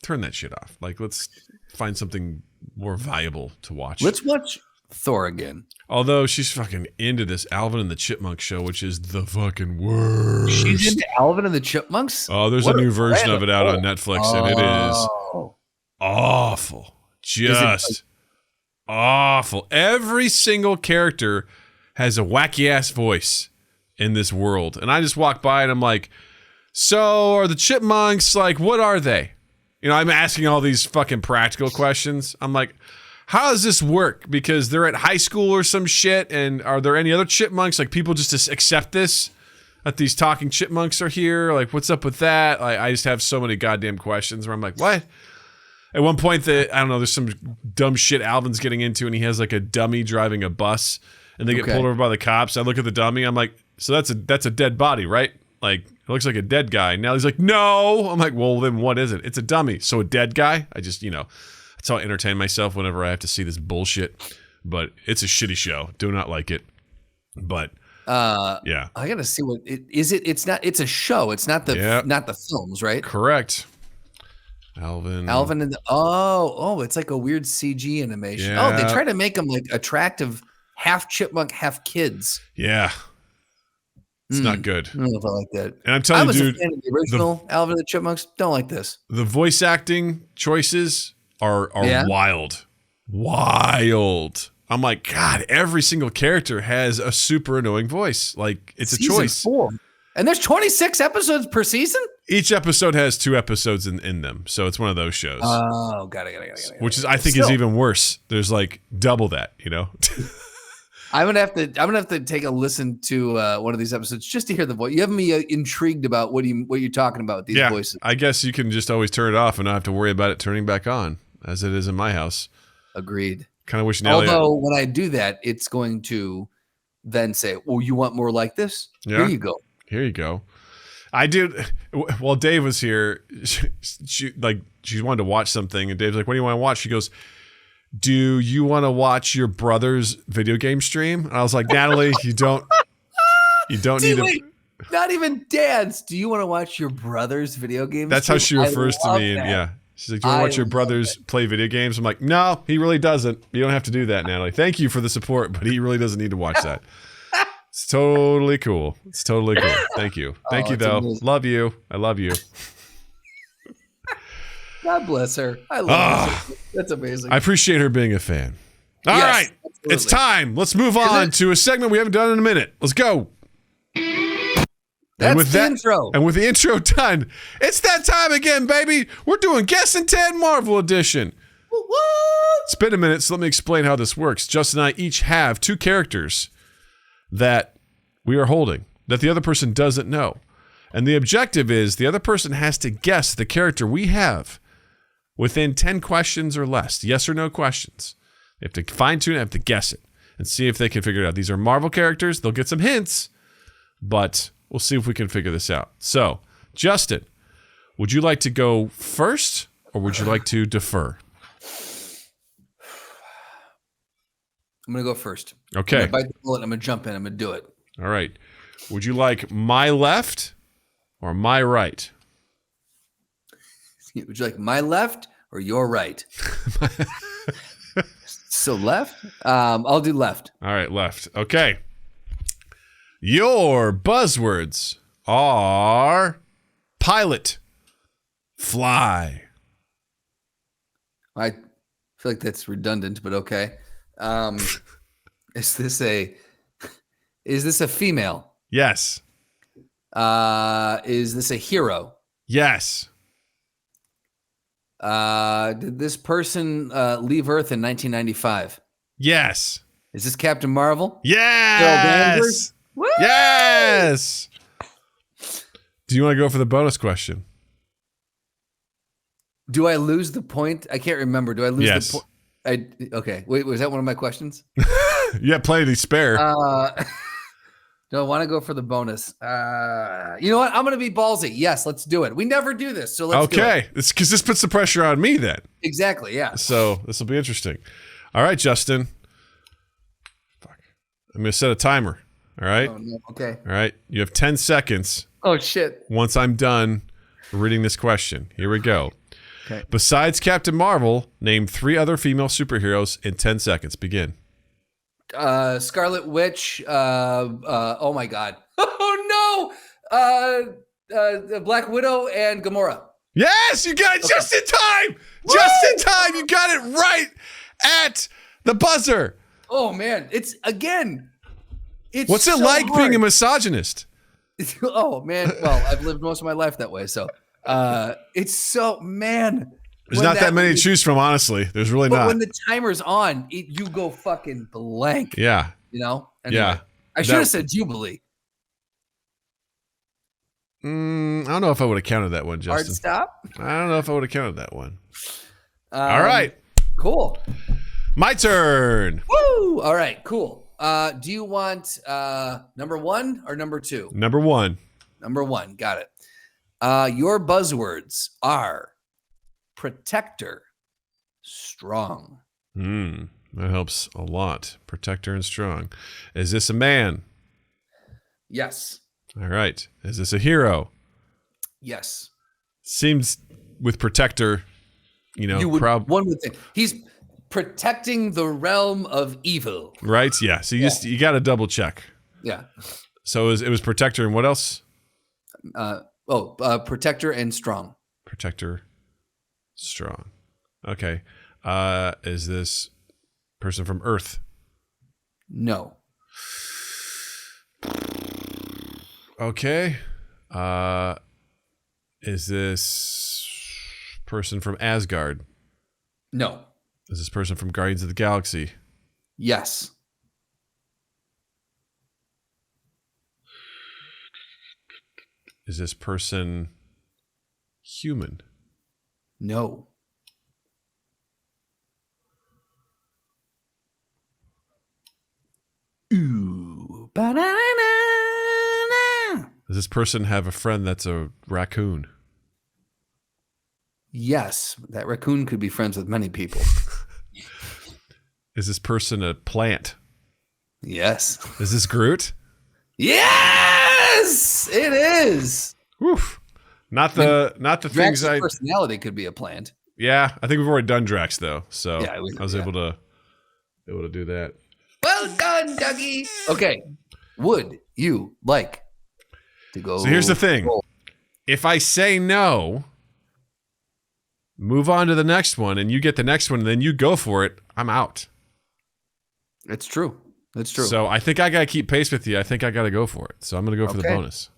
Speaker 2: turn that shit off. Like let's find something more valuable to watch.
Speaker 3: Let's watch Thor again.
Speaker 2: Although she's fucking into this Alvin and the Chipmunks show, which is the fucking worst.
Speaker 3: She's into Alvin and the Chipmunks?
Speaker 2: Oh, there's a new version of it out on Netflix, and it is awful. Just awful. Every single character has a wacky ass voice in this world. And I just walk by and I'm like, so are the Chipmunks, like, what are they? You know, I'm asking all these fucking practical questions. I'm like, how does this work? Because they're at high school or some shit. And are there any other chipmunks? Like people just accept this, that these talking chipmunks are here. Like what's up with that? I just have so many goddamn questions where I'm like, what? At one point I don't know, there's some dumb shit Alvin's getting into and he has like a dummy driving a bus and they get pulled over by the cops. I look at the dummy. I'm like, so that's a dead body, right? Like it looks like a dead guy. Now he's like, no. I'm like, well then what is it? It's a dummy. So a dead guy? I just, that's how I entertain myself whenever I have to see this bullshit. But it's a shitty show. Do not like it. But yeah,
Speaker 3: I gotta see what it is. It's not. It's a show. It's not the films, right?
Speaker 2: Correct. Alvin
Speaker 3: and it's like a weird CG animation.
Speaker 2: Yeah.
Speaker 3: Oh, they try to make him like attractive, half chipmunk, half kids.
Speaker 2: Yeah. It's not good.
Speaker 3: I don't know if I like that.
Speaker 2: And I'm telling you, dude,
Speaker 3: a fan of the original Alvin and the Chipmunks. Don't like this.
Speaker 2: The voice acting choices are wild. Wild. I'm like, God, every single character has a super annoying voice. Like, it's a choice.
Speaker 3: 4. And there's 26 episodes per season?
Speaker 2: Each episode has 2 episodes in them. So it's one of those shows.
Speaker 3: Oh, got it.
Speaker 2: Which is, I think, is even worse. There's like double that,
Speaker 3: I'm gonna have to take a listen to one of these episodes just to hear the voice. You have me intrigued about what you're talking about with these voices.
Speaker 2: I guess you can just always turn it off and not have to worry about it turning back on, as it is in my house.
Speaker 3: Agreed.
Speaker 2: Kind of wish Nelly.
Speaker 3: Although when I do that, it's going to then say, "Well, you want more like this?
Speaker 2: Yeah.
Speaker 3: Here you go."
Speaker 2: Here you go. I did. While Dave was here, she wanted to watch something, and Dave's like, "What do you want to watch?" She goes, "Do you want to watch your brother's video game stream?" And I was like, Natalie, you don't need to.
Speaker 3: Not even Dad's. Do you want to watch your brother's video game?
Speaker 2: That's how she refers to me. And yeah, she's like, "Do you want to watch your brothers play video games?" I'm like, "No, he really doesn't. You don't have to do that, Natalie. Thank you for the support, but he really doesn't need to watch that." It's totally cool. Thank you. Thank you, though. Amazing. Love you. I love you.
Speaker 3: God bless her. I love her. That's amazing.
Speaker 2: I appreciate her being a fan. All right. Absolutely. It's time. Let's move on to a segment we haven't done in a minute. Let's go.
Speaker 3: That's the intro.
Speaker 2: And with the intro done, it's that time again, baby. We're doing Guessing 10 Marvel Edition.
Speaker 3: What?
Speaker 2: It's been a minute, so let me explain how this works. Justin and I each have 2 characters that we are holding that the other person doesn't know. And the objective is the other person has to guess the character we have within 10 questions or less. Yes or no questions. They have to fine tune it, have to guess it, and see if they can figure it out. These are Marvel characters. They'll get some hints, but we'll see if we can figure this out. So, Justin, would you like to go first or would you like to defer?
Speaker 3: I'm going to go first.
Speaker 2: Okay.
Speaker 3: I'm going to bite the bullet. I'm going to jump in. I'm going to do it.
Speaker 2: All right. Would you like my left or my right?
Speaker 3: Would you like my left or your right? So left? I'll do left.
Speaker 2: All right, left. Okay. Your buzzwords are pilot, fly.
Speaker 3: I feel like that's redundant, but okay. Is this a female?
Speaker 2: Yes.
Speaker 3: Is this a hero?
Speaker 2: Yes.
Speaker 3: Did this person leave Earth in 1995?
Speaker 2: Yes.
Speaker 3: Is this Captain Marvel?
Speaker 2: Yes. Yes. Do you want to go for the bonus question?
Speaker 3: Do I lose the point? I can't remember. Do I lose
Speaker 2: Yes.
Speaker 3: the point? Okay. Wait, was that one of my questions?
Speaker 2: You have plenty to spare.
Speaker 3: Do I want to go for the bonus? You know what? I'm going to be ballsy. Yes, let's do it. We never do this, so let's do it.
Speaker 2: Okay. It's because this puts the pressure on me then.
Speaker 3: Exactly, yeah.
Speaker 2: So this will be interesting. All right, Justin. Fuck. I'm going to set a timer. All right?
Speaker 3: Oh, no. Okay.
Speaker 2: All right. You have 10 seconds.
Speaker 3: Oh, shit.
Speaker 2: Once I'm done reading this question. Here we go.
Speaker 3: Okay.
Speaker 2: Besides Captain Marvel, name 3 other female superheroes in 10 seconds. Begin.
Speaker 3: Scarlet Witch. Oh my God. Oh no. Black Widow and Gamora.
Speaker 2: Yes, you got it just in time. Just in time. You got it right at the buzzer.
Speaker 3: Oh man, it's
Speaker 2: What's it
Speaker 3: so
Speaker 2: like
Speaker 3: hard.
Speaker 2: being a misogynist?
Speaker 3: Oh man, well, I've lived most of my life that way, so it's so man.
Speaker 2: There's not that many to choose from, honestly. There's really
Speaker 3: but
Speaker 2: not.
Speaker 3: when the timer's on, you go fucking blank.
Speaker 2: Yeah.
Speaker 3: You know? Anyway,
Speaker 2: Yeah.
Speaker 3: I should have said Jubilee.
Speaker 2: I don't know if I would have counted that one,
Speaker 3: Hard
Speaker 2: Justin.
Speaker 3: stop.
Speaker 2: I don't know if I would have counted that one. All right.
Speaker 3: Cool.
Speaker 2: My turn.
Speaker 3: Woo! All right, cool. Do you want number 1 or number 2?
Speaker 2: Number 1.
Speaker 3: Number 1, got it. Your buzzwords are protector, strong.
Speaker 2: That helps a lot. Protector and strong. Is this a man?
Speaker 3: Yes.
Speaker 2: All right. Is this a hero?
Speaker 3: Yes.
Speaker 2: Seems with protector,
Speaker 3: One would think he's protecting the realm of evil.
Speaker 2: right? Yeah. So you got to double check.
Speaker 3: Yeah.
Speaker 2: So it was protector and what else?
Speaker 3: Protector and strong.
Speaker 2: Protector, strong. Okay. Is this person from Earth?
Speaker 3: No.
Speaker 2: Okay. Is this person from Asgard?
Speaker 3: No.
Speaker 2: Is this person from Guardians of the Galaxy?
Speaker 3: Yes.
Speaker 2: Is this person human?
Speaker 3: No. Ooh. Ba-da-da-da.
Speaker 2: Does this person have a friend that's a raccoon?
Speaker 3: Yes, that raccoon could be friends with many people.
Speaker 2: Is this person a plant?
Speaker 3: Yes.
Speaker 2: Is this Groot?
Speaker 3: Yes, it is.
Speaker 2: Woof. Not the things
Speaker 3: Drax's personality could be a plant.
Speaker 2: Yeah, I think we've already done Drax though, so
Speaker 3: Yeah,
Speaker 2: I was able to do that.
Speaker 3: Well done, Dougie. Okay. Would you like to go?
Speaker 2: So here's the thing: if I say no, move on to the next one, and you get the next one, and then you go for it, I'm out.
Speaker 3: It's true. That's true.
Speaker 2: So I think I gotta keep pace with you. I think I gotta go for it. So I'm gonna go for the bonus.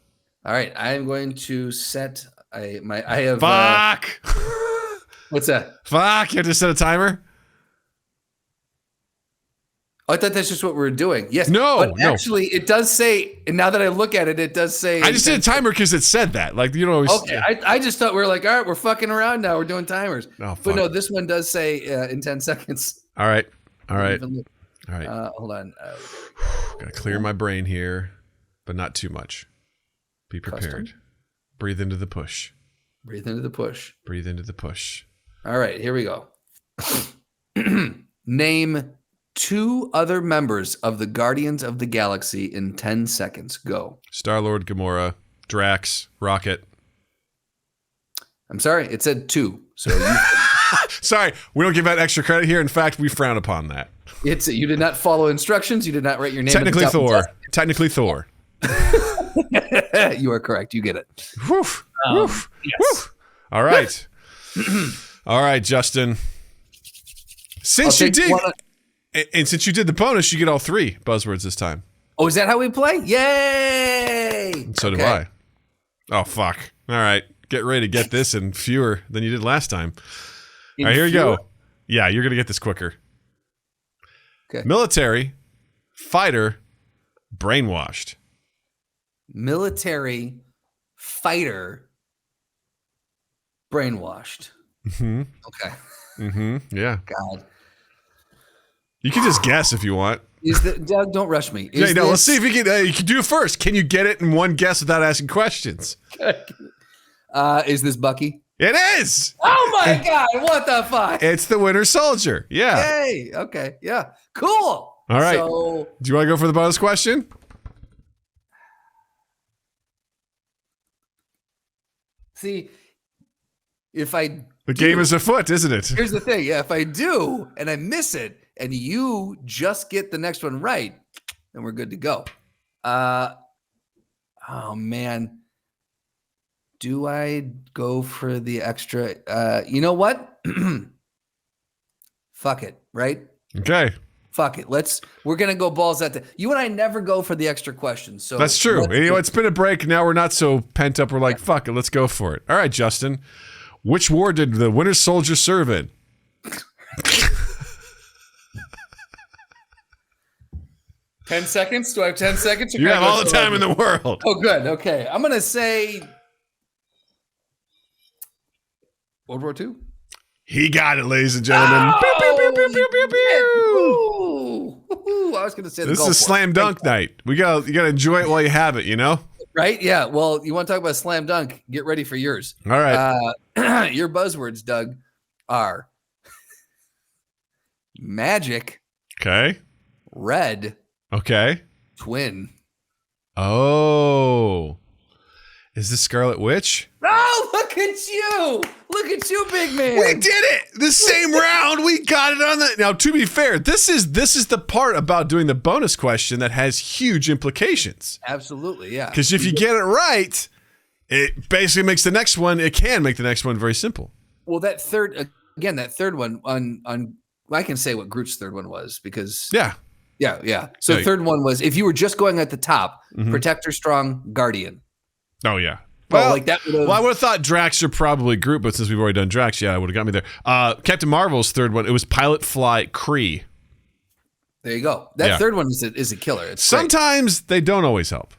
Speaker 3: All right, I am going to set I have
Speaker 2: Fuck.
Speaker 3: What's that?
Speaker 2: Fuck! You have to set a timer.
Speaker 3: Oh, I thought that's just what we were doing. Yes.
Speaker 2: No,
Speaker 3: but actually, it does say. And now that I look at it, it does say.
Speaker 2: I just did a timer because it said that. Like you know.
Speaker 3: Okay, I just thought we were like, all right, we're fucking around now. We're doing timers.
Speaker 2: Oh, fuck.
Speaker 3: But no, this one does say in 10 seconds.
Speaker 2: All right. All right.
Speaker 3: Even look.
Speaker 2: All right.
Speaker 3: Hold on.
Speaker 2: Gotta clear my brain here. but not too much. Be prepared.
Speaker 3: Custom.
Speaker 2: Breathe into the push.
Speaker 3: Breathe into the push.
Speaker 2: Breathe into the push.
Speaker 3: All right, here we go. Name 2 other members of the Guardians of the Galaxy in 10 seconds. Go.
Speaker 2: Star-Lord, Gamora, Drax, Rocket.
Speaker 3: I'm sorry, it said 2. So
Speaker 2: Sorry, we don't give out extra credit here. In fact, we frown upon that.
Speaker 3: you did not follow instructions. You did not write your name.
Speaker 2: Technically Thor. Technically Thor.
Speaker 3: You are correct. You get it.
Speaker 2: Woof. Woof.
Speaker 3: Yes.
Speaker 2: Woof. All right. All right, Justin. Since you did, and since you did the bonus, you get all 3 buzzwords this time.
Speaker 3: Oh, is that how we play? Yay!
Speaker 2: And so do I. Oh, fuck. All right. Get ready to get this in fewer than you did last time. All right, here you go. Yeah, you're going to get this quicker.
Speaker 3: Okay.
Speaker 2: Military, fighter, brainwashed.
Speaker 3: Military, fighter, brainwashed.
Speaker 2: Mm-hmm.
Speaker 3: Okay.
Speaker 2: Mm-hmm. Yeah.
Speaker 3: God.
Speaker 2: You can just guess if you want.
Speaker 3: Doug, don't rush me.
Speaker 2: Let's see if you can do it first. Can you get it in one guess without asking questions?
Speaker 3: Is this Bucky?
Speaker 2: It is.
Speaker 3: Oh my God! What the fuck?
Speaker 2: It's the Winter Soldier. Yeah.
Speaker 3: Yay! Okay. Yeah. Cool.
Speaker 2: All right.
Speaker 3: So,
Speaker 2: do you want to go for the bonus question?
Speaker 3: see, if I
Speaker 2: The game is afoot, isn't it?
Speaker 3: here's the thing. Yeah, if I do and I miss it, and you just get the next one right, then we're good to go. Oh man. Do I go for the extra? You know what? Fuck it, right?
Speaker 2: Okay.
Speaker 3: Fuck it. We're going to go balls at the. You and I never go for the extra questions. So
Speaker 2: that's true. And, it's been a break. Now we're not so pent up. We're like, fuck it. Let's go for it. All right, Justin. Which war did the Winter Soldier serve in?
Speaker 3: 10 seconds? Do I have 10 seconds?
Speaker 2: You have all the time in the world.
Speaker 3: Oh, good. Okay. I'm going to say World War II.
Speaker 2: He got it, ladies and gentlemen.
Speaker 3: Oh,
Speaker 2: pew, pew, pew, pew, pew, pew,
Speaker 3: pew. I was going to say
Speaker 2: this is a slam dunk night. You gotta enjoy it while you have it, you know?
Speaker 3: Right? Yeah. Well, you want to talk about slam dunk? Get ready for yours.
Speaker 2: All right.
Speaker 3: Your buzzwords, Doug, are magic.
Speaker 2: Okay.
Speaker 3: Red.
Speaker 2: Okay.
Speaker 3: Twin.
Speaker 2: Oh. Is this Scarlet Witch?
Speaker 3: Oh, look at you. Look at you, big man.
Speaker 2: We did it. The same round. We got it on the. Now, to be fair, this is the part about doing the bonus question that has huge implications.
Speaker 3: Absolutely, yeah.
Speaker 2: Because if you get it right, it basically makes the next one. It can make the next one very simple.
Speaker 3: Well, that third one on I can say what Groot's third one was because
Speaker 2: Yeah.
Speaker 3: So
Speaker 2: Yeah.
Speaker 3: third one was if you were just going at the top, Protector, Strong, Guardian.
Speaker 2: Oh yeah.
Speaker 3: Well, like that.
Speaker 2: I would have thought Drax or probably Groot, but since we've already done Drax, yeah, it would have got me there. Captain Marvel's third one, it was Pilot, Fly, Kree.
Speaker 3: There you go. That third one is a killer. It's
Speaker 2: sometimes they don't always help,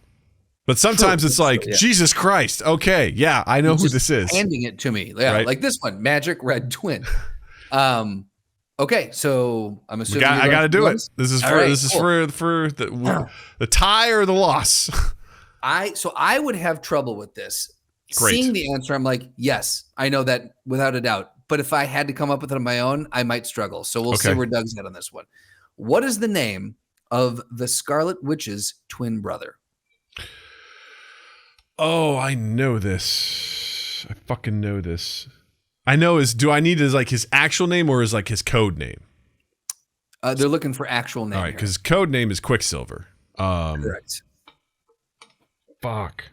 Speaker 2: but sometimes it's like Jesus Christ. Okay, yeah, I know who this is.
Speaker 3: Handing it to me, yeah,
Speaker 2: right?
Speaker 3: Like this one, Magic Red Twin. Okay, so I'm assuming
Speaker 2: I got to do it. This is for the tie or the loss.
Speaker 3: I would have trouble with this.
Speaker 2: Great.
Speaker 3: Seeing the answer, I'm like, yes, I know that without a doubt. But if I had to come up with it on my own, I might struggle. So we'll see where Doug's at on this one. What is the name of the Scarlet Witch's twin brother?
Speaker 2: Oh, I know this. I fucking know this. I know do I need his actual name or his code name?
Speaker 3: They're looking for actual name.
Speaker 2: All right, because his code name is Quicksilver.
Speaker 3: Correct.
Speaker 2: Fuck.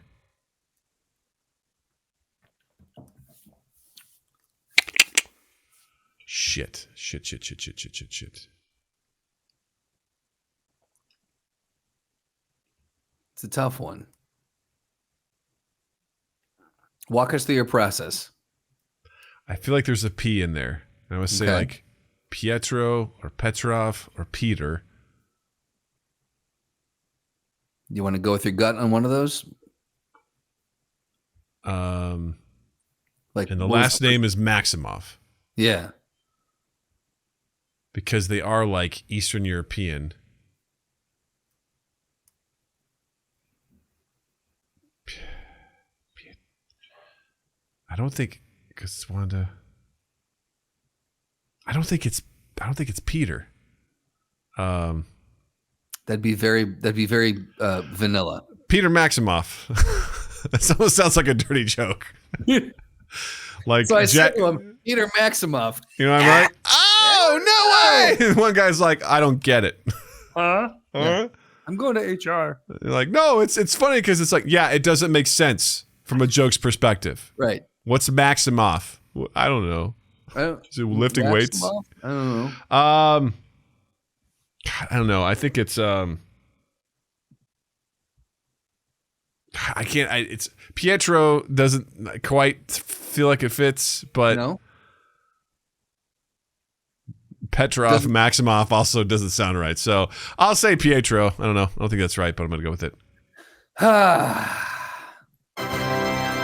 Speaker 2: Shit.
Speaker 3: It's a tough one. Walk us through your process.
Speaker 2: I feel like there's a P in there. I would say like Pietro or Petrov or Peter.
Speaker 3: You want to go with your gut on one of those?
Speaker 2: And the last name is Maximov.
Speaker 3: Yeah.
Speaker 2: Because they are like Eastern European. don't think because Wanda. I don't think it's Peter.
Speaker 3: That'd be very vanilla.
Speaker 2: Peter Maximoff. That almost sounds like a dirty joke. Like
Speaker 3: so I said to him, Peter Maximoff.
Speaker 2: You know what I'm like? Oh, no way! One guy's like, I don't get it.
Speaker 3: Yeah. I'm going to HR.
Speaker 2: You're like, no, it's funny because it's like, yeah, it doesn't make sense from a joke's perspective.
Speaker 3: Right.
Speaker 2: What's Maximoff? I don't know. Is it lifting
Speaker 3: Maximoff?
Speaker 2: weights?
Speaker 3: I don't know.
Speaker 2: I don't know. I think it's it's Pietro doesn't quite feel like it fits, but
Speaker 3: No?
Speaker 2: Petrov Maximoff also doesn't sound right. So I'll say Pietro. I don't know. I don't think that's right, but I'm gonna go with it.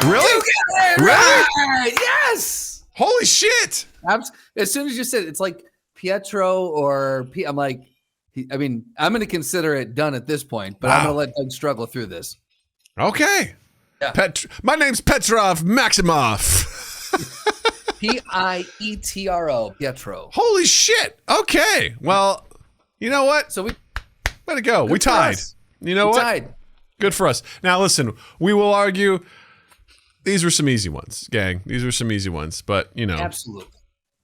Speaker 2: Really?
Speaker 3: Right. Yes.
Speaker 2: Holy shit!
Speaker 3: As soon as you said it, it's like Pietro or I'm like, I'm going to consider it done at this point, but I'm going to let Doug struggle through this.
Speaker 2: Okay.
Speaker 3: Yeah.
Speaker 2: My name's Petrov Maximoff.
Speaker 3: Pietro. Pietro.
Speaker 2: Holy shit. Okay. Well, you know what?
Speaker 3: So
Speaker 2: way to go. We tied. You know what?
Speaker 3: Tied.
Speaker 2: Good for us. Now listen, we will argue. These were some easy ones, gang. These were some easy ones, but you know,
Speaker 3: Absolutely.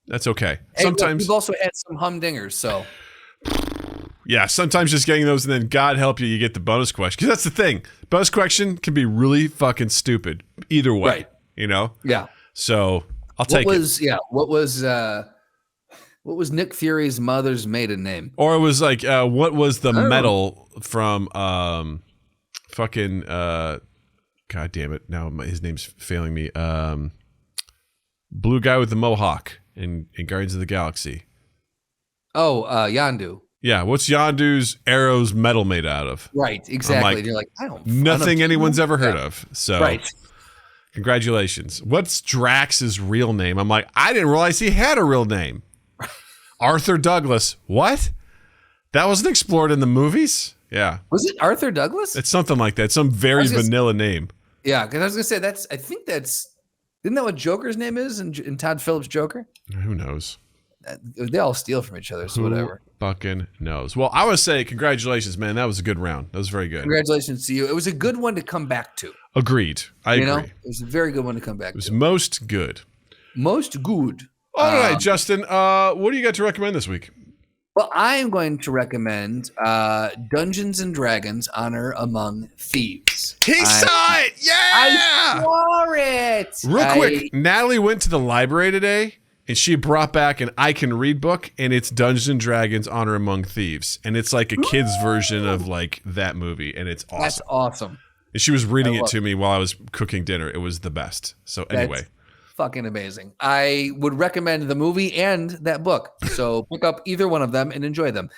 Speaker 2: That's okay.
Speaker 3: Hey,
Speaker 2: sometimes
Speaker 3: we've also had some humdingers, so
Speaker 2: yeah, sometimes just getting those and then God help you get the bonus question. Because that's the thing. Bonus question can be really fucking stupid either way.
Speaker 3: Right.
Speaker 2: You know?
Speaker 3: Yeah.
Speaker 2: So I'll take it.
Speaker 3: Yeah. What was Nick Fury's mother's maiden name?
Speaker 2: Or it was like, what was the medal from fucking God damn it. Now his name's failing me. Blue guy with the mohawk in Guardians of the Galaxy.
Speaker 3: Oh, Yondu.
Speaker 2: Yeah, what's Yondu's arrow's medal made out of?
Speaker 3: Right, exactly.
Speaker 2: Like,
Speaker 3: you're like, I don't
Speaker 2: nothing anyone's ever heard of. So,
Speaker 3: right.
Speaker 2: Congratulations. What's Drax's real name? I'm like, I didn't realize he had a real name. Arthur Douglas. What? That wasn't explored in the movies? Yeah.
Speaker 3: Was it Arthur Douglas?
Speaker 2: It's something like that. Some very vanilla name.
Speaker 3: Yeah, because I was gonna say isn't that what Joker's name is in Todd Phillips' Joker?
Speaker 2: Who knows?
Speaker 3: They all steal from each other, so whatever.
Speaker 2: Fucking knows. Well, I would say congratulations, man. That was a good round. That was very good.
Speaker 3: Congratulations to you. It was a good one to come back to.
Speaker 2: Agreed. I agree.
Speaker 3: It was a very good one to come back to.
Speaker 2: It was most good.
Speaker 3: Most good.
Speaker 2: All right, Justin. What do you got to recommend this week?
Speaker 3: Well, I am going to recommend Dungeons and Dragons: Honor Among Thieves.
Speaker 2: He saw it. Yeah.
Speaker 3: I saw it.
Speaker 2: Real quick, Natalie went to the library today. And she brought back an I Can Read book, and it's Dungeons and Dragons: Honor Among Thieves, and it's like a kid's version of like that movie, and it's awesome.
Speaker 3: That's awesome.
Speaker 2: And she was reading it to me while I was cooking dinner. It was the best. So anyway,
Speaker 3: that's fucking amazing. I would recommend the movie and that book. So pick up either one of them and enjoy them.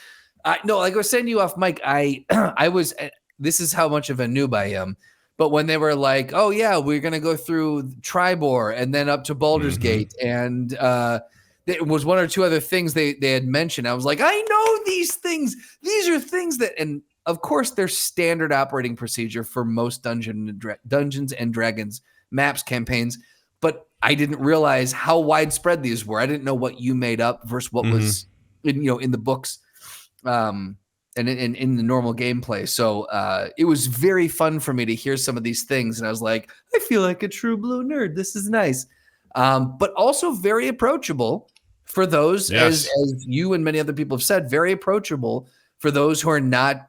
Speaker 3: No, like I was saying to you off mic, I was. This is how much of a noob I am. But when they were like, oh, yeah, we're going to go through Tribor and then up to Baldur's Gate. And there was one or two other things they had mentioned. I was like, I know these things. These are things that, and of course, they're standard operating procedure for most Dungeons and Dragons maps campaigns. But I didn't realize how widespread these were. I didn't know what you made up versus what was in the books. And in the normal gameplay. So it was very fun for me to hear some of these things. And I was like, I feel like a true blue nerd. This is nice. But also very approachable for those, as you and many other people have said, very approachable for those who are not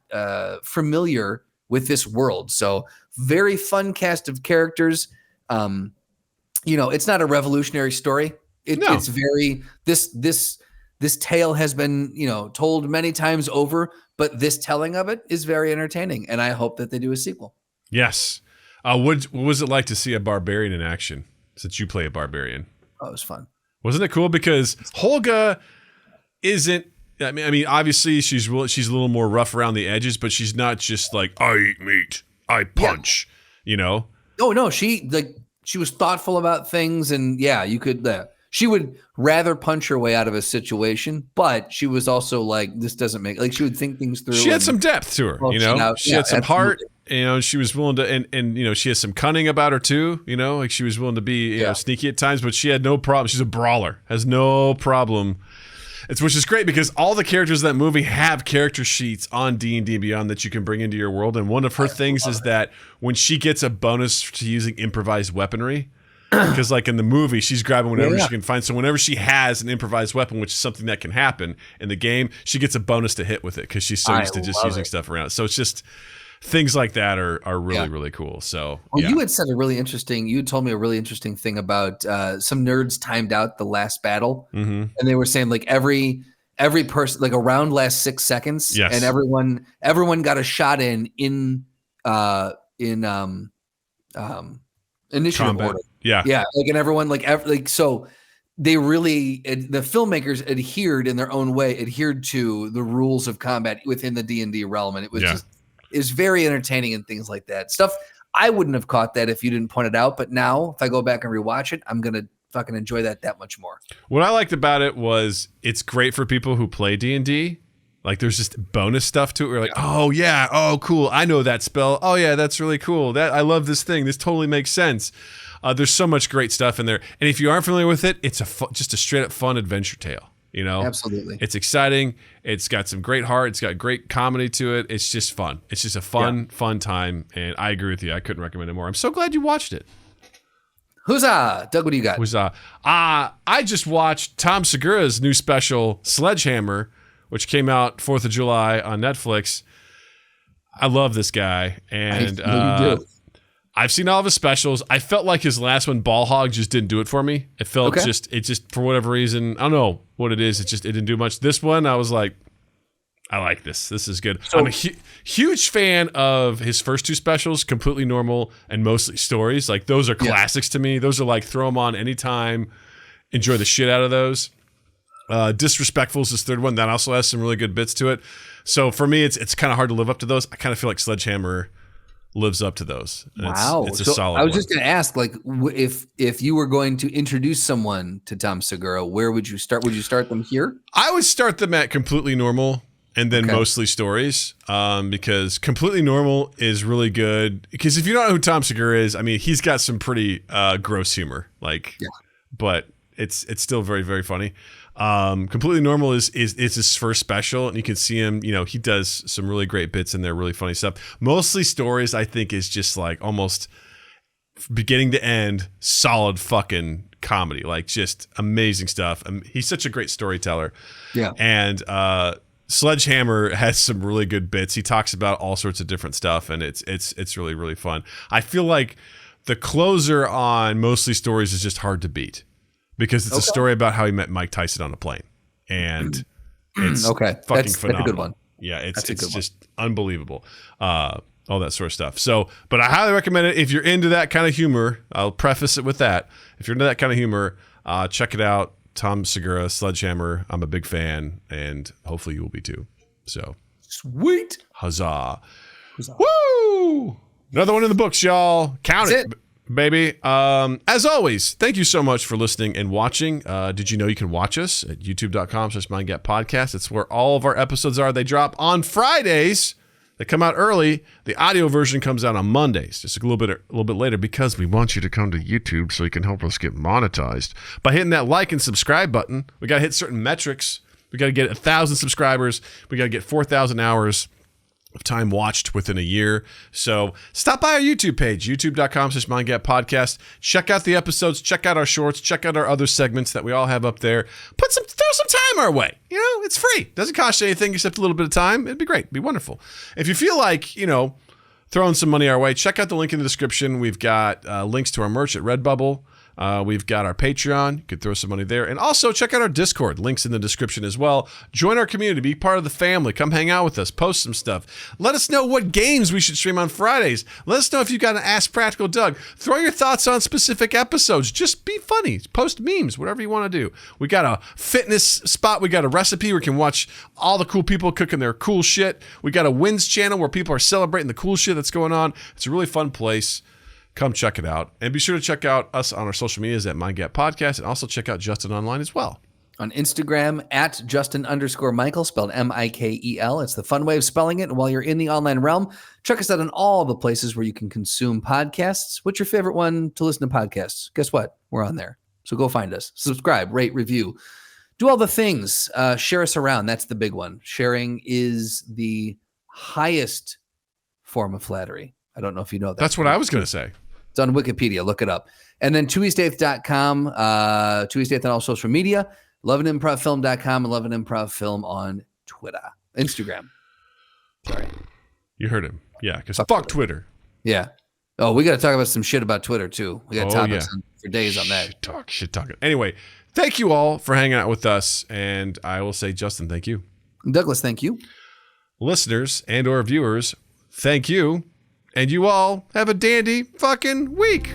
Speaker 3: familiar with this world. So very fun cast of characters. It's not a revolutionary story. It's very, this tale has been, told many times over, but this telling of it is very entertaining, and I hope that they do a sequel.
Speaker 2: Yes. What was it like to see a barbarian in action, since you play a barbarian?
Speaker 3: Oh, it was fun.
Speaker 2: Wasn't it cool? Because Holga isn't, I mean, obviously she's a little more rough around the edges, but she's not just like, I eat meat, I punch, Oh,
Speaker 3: no, she was thoughtful about things, and you could... she would rather punch her way out of a situation, but she was also like, this doesn't make, like, she would think things through.
Speaker 2: She had some depth to her, She had some heart, she was willing to, and she has some cunning about her too, like she was willing to be, sneaky at times, but she had no problem. She's a brawler, has no problem. Which is great because all the characters in that movie have character sheets on D&D Beyond that you can bring into your world. And one of her things is that when she gets a bonus to using improvised weaponry, because like in the movie, she's grabbing whatever she can find. So whenever she has an improvised weapon, which is something that can happen in the game, she gets a bonus to hit with it because she's so used to just using stuff around it. So it's just things like that are really, really cool. So
Speaker 3: you had said you had told me a really interesting thing about some nerds timed out the last battle. And they were saying like every person, like a round lasts 6 seconds and everyone got a shot in initiative
Speaker 2: combat
Speaker 3: order.
Speaker 2: Yeah.
Speaker 3: Like, and everyone so they really, the filmmakers adhered to the rules of combat within the D&D realm. And it was is very entertaining and things like that. Stuff I wouldn't have caught that if you didn't point it out. But now if I go back and rewatch it, I'm going to fucking enjoy that much more.
Speaker 2: What I liked about it was it's great for people who play D&D. Like there's just bonus stuff to it. We're like, oh yeah, oh cool, I know that spell. Oh yeah, that's really cool. I love this thing. This totally makes sense. There's so much great stuff in there. And if you aren't familiar with it, it's just a straight up fun adventure tale.
Speaker 3: Absolutely.
Speaker 2: It's exciting. It's got some great heart. It's got great comedy to it. It's just fun. It's just a fun time. And I agree with you. I couldn't recommend it more. I'm so glad you watched it.
Speaker 3: Huzzah! Doug, what do you got?
Speaker 2: Huzzah. I just watched Tom Segura's new special, Sledgehammer, which came out 4th of July on Netflix. I love this guy. And
Speaker 3: you do.
Speaker 2: I've seen all of his specials. I felt like his last one, Ball Hog, just didn't do it for me. It felt it just for whatever reason, I don't know what it is. It didn't do much. This one, I was like, I like this. This is good. So, I'm a huge fan of his first 2 specials, Completely Normal and Mostly Stories. Like those are classics to me. Those are like throw them on anytime. Enjoy the shit out of those. Disrespectful is his 3rd one. That also has some really good bits to it. So for me, it's kind of hard to live up to those. I kind of feel like Sledgehammer lives up to those.
Speaker 3: Wow.
Speaker 2: It's a solid
Speaker 3: I was
Speaker 2: one.
Speaker 3: just going to ask, like, if you were going to introduce someone to Tom Segura, where would you start? Would you start them here?
Speaker 2: I would start them at Completely Normal and then Mostly Stories, because Completely Normal is really good. Because if you don't know who Tom Segura is, I mean, he's got some pretty gross humor, but it's still very, very funny. Completely Normal is his first special, and you can see him, he does some really great bits in there, really funny stuff. Mostly Stories, I think, is just like almost beginning to end solid fucking comedy, like just amazing stuff. He's such a great storyteller. Yeah. And Sledgehammer has some really good bits. He talks about all sorts of different stuff, and it's really, really fun. I feel like the closer on Mostly Stories is just hard to beat, because it's a story about how he met Mike Tyson on a plane, and it's fucking phenomenal. That's a good one. Yeah, it's just unbelievable. All that sort of stuff. So, but I highly recommend it if you're into that kind of humor. I'll preface it with that. If you're into that kind of humor, check it out. Tom Segura, Sledgehammer. I'm a big fan, and hopefully you will be too. So
Speaker 3: sweet.
Speaker 2: Huzzah. Woo! Another one in the books, y'all. Count it. Baby. As always, thank you so much for listening and watching. Did you know you can watch us at youtube.com/mindgappodcast? It's where all of our episodes are. They drop on Fridays. They come out early. The audio version comes out on Mondays, just a little bit later, because we want you to come to YouTube so you can help us get monetized by hitting that like and subscribe button. We got to hit certain metrics. We got to get 1,000 subscribers. We got to get 4,000 hours of time watched within a year. So stop by our YouTube page, youtube.com/mindgappodcast. Check out the episodes, check out our shorts, check out our other segments that we all have up there. Throw some time our way. It's free. Doesn't cost you anything except a little bit of time. It'd be great. It'd be wonderful. If you feel like, throwing some money our way, check out the link in the description. We've got links to our merch at Redbubble. We've got our Patreon. You could throw some money there. And also check out our Discord. Links in the description as well. Join our community. Be part of the family. Come hang out with us. Post some stuff. Let us know what games we should stream on Fridays. Let us know if you've got an Ask Practical Doug. Throw your thoughts on specific episodes. Just be funny. Post memes. Whatever you want to do. We got a fitness spot. We got a recipe where you can watch all the cool people cooking their cool shit. We got a wins channel where people are celebrating the cool shit that's going on. It's a really fun place. Come check it out. And be sure to check out us on our social medias at MindGap Podcast, and also check out Justin online as well.
Speaker 3: On Instagram, at Justin_Michael, spelled Mikel. It's the fun way of spelling it. And while you're in the online realm, check us out on all the places where you can consume podcasts. What's your favorite one to listen to podcasts? Guess what? We're on there. So go find us. Subscribe, rate, review. Do all the things. Share us around. That's the big one. Sharing is the highest form of flattery. I don't know if you know that.
Speaker 2: That's what I was going to say.
Speaker 3: It's on Wikipedia. Look it up. And then twoeast8th.com, 2east8th on all social media, loveanimprovfilm.com, and loveanimprovfilm on Twitter. Instagram. Sorry.
Speaker 2: You heard him. Yeah, because fuck Twitter.
Speaker 3: Yeah. Oh, we got to talk about some shit about Twitter, too. We got topics for days on that.
Speaker 2: Shit talking. Anyway, thank you all for hanging out with us. And I will say, Justin, thank you.
Speaker 3: Douglas, thank you.
Speaker 2: Listeners and or viewers, thank you. And you all have a dandy fucking week.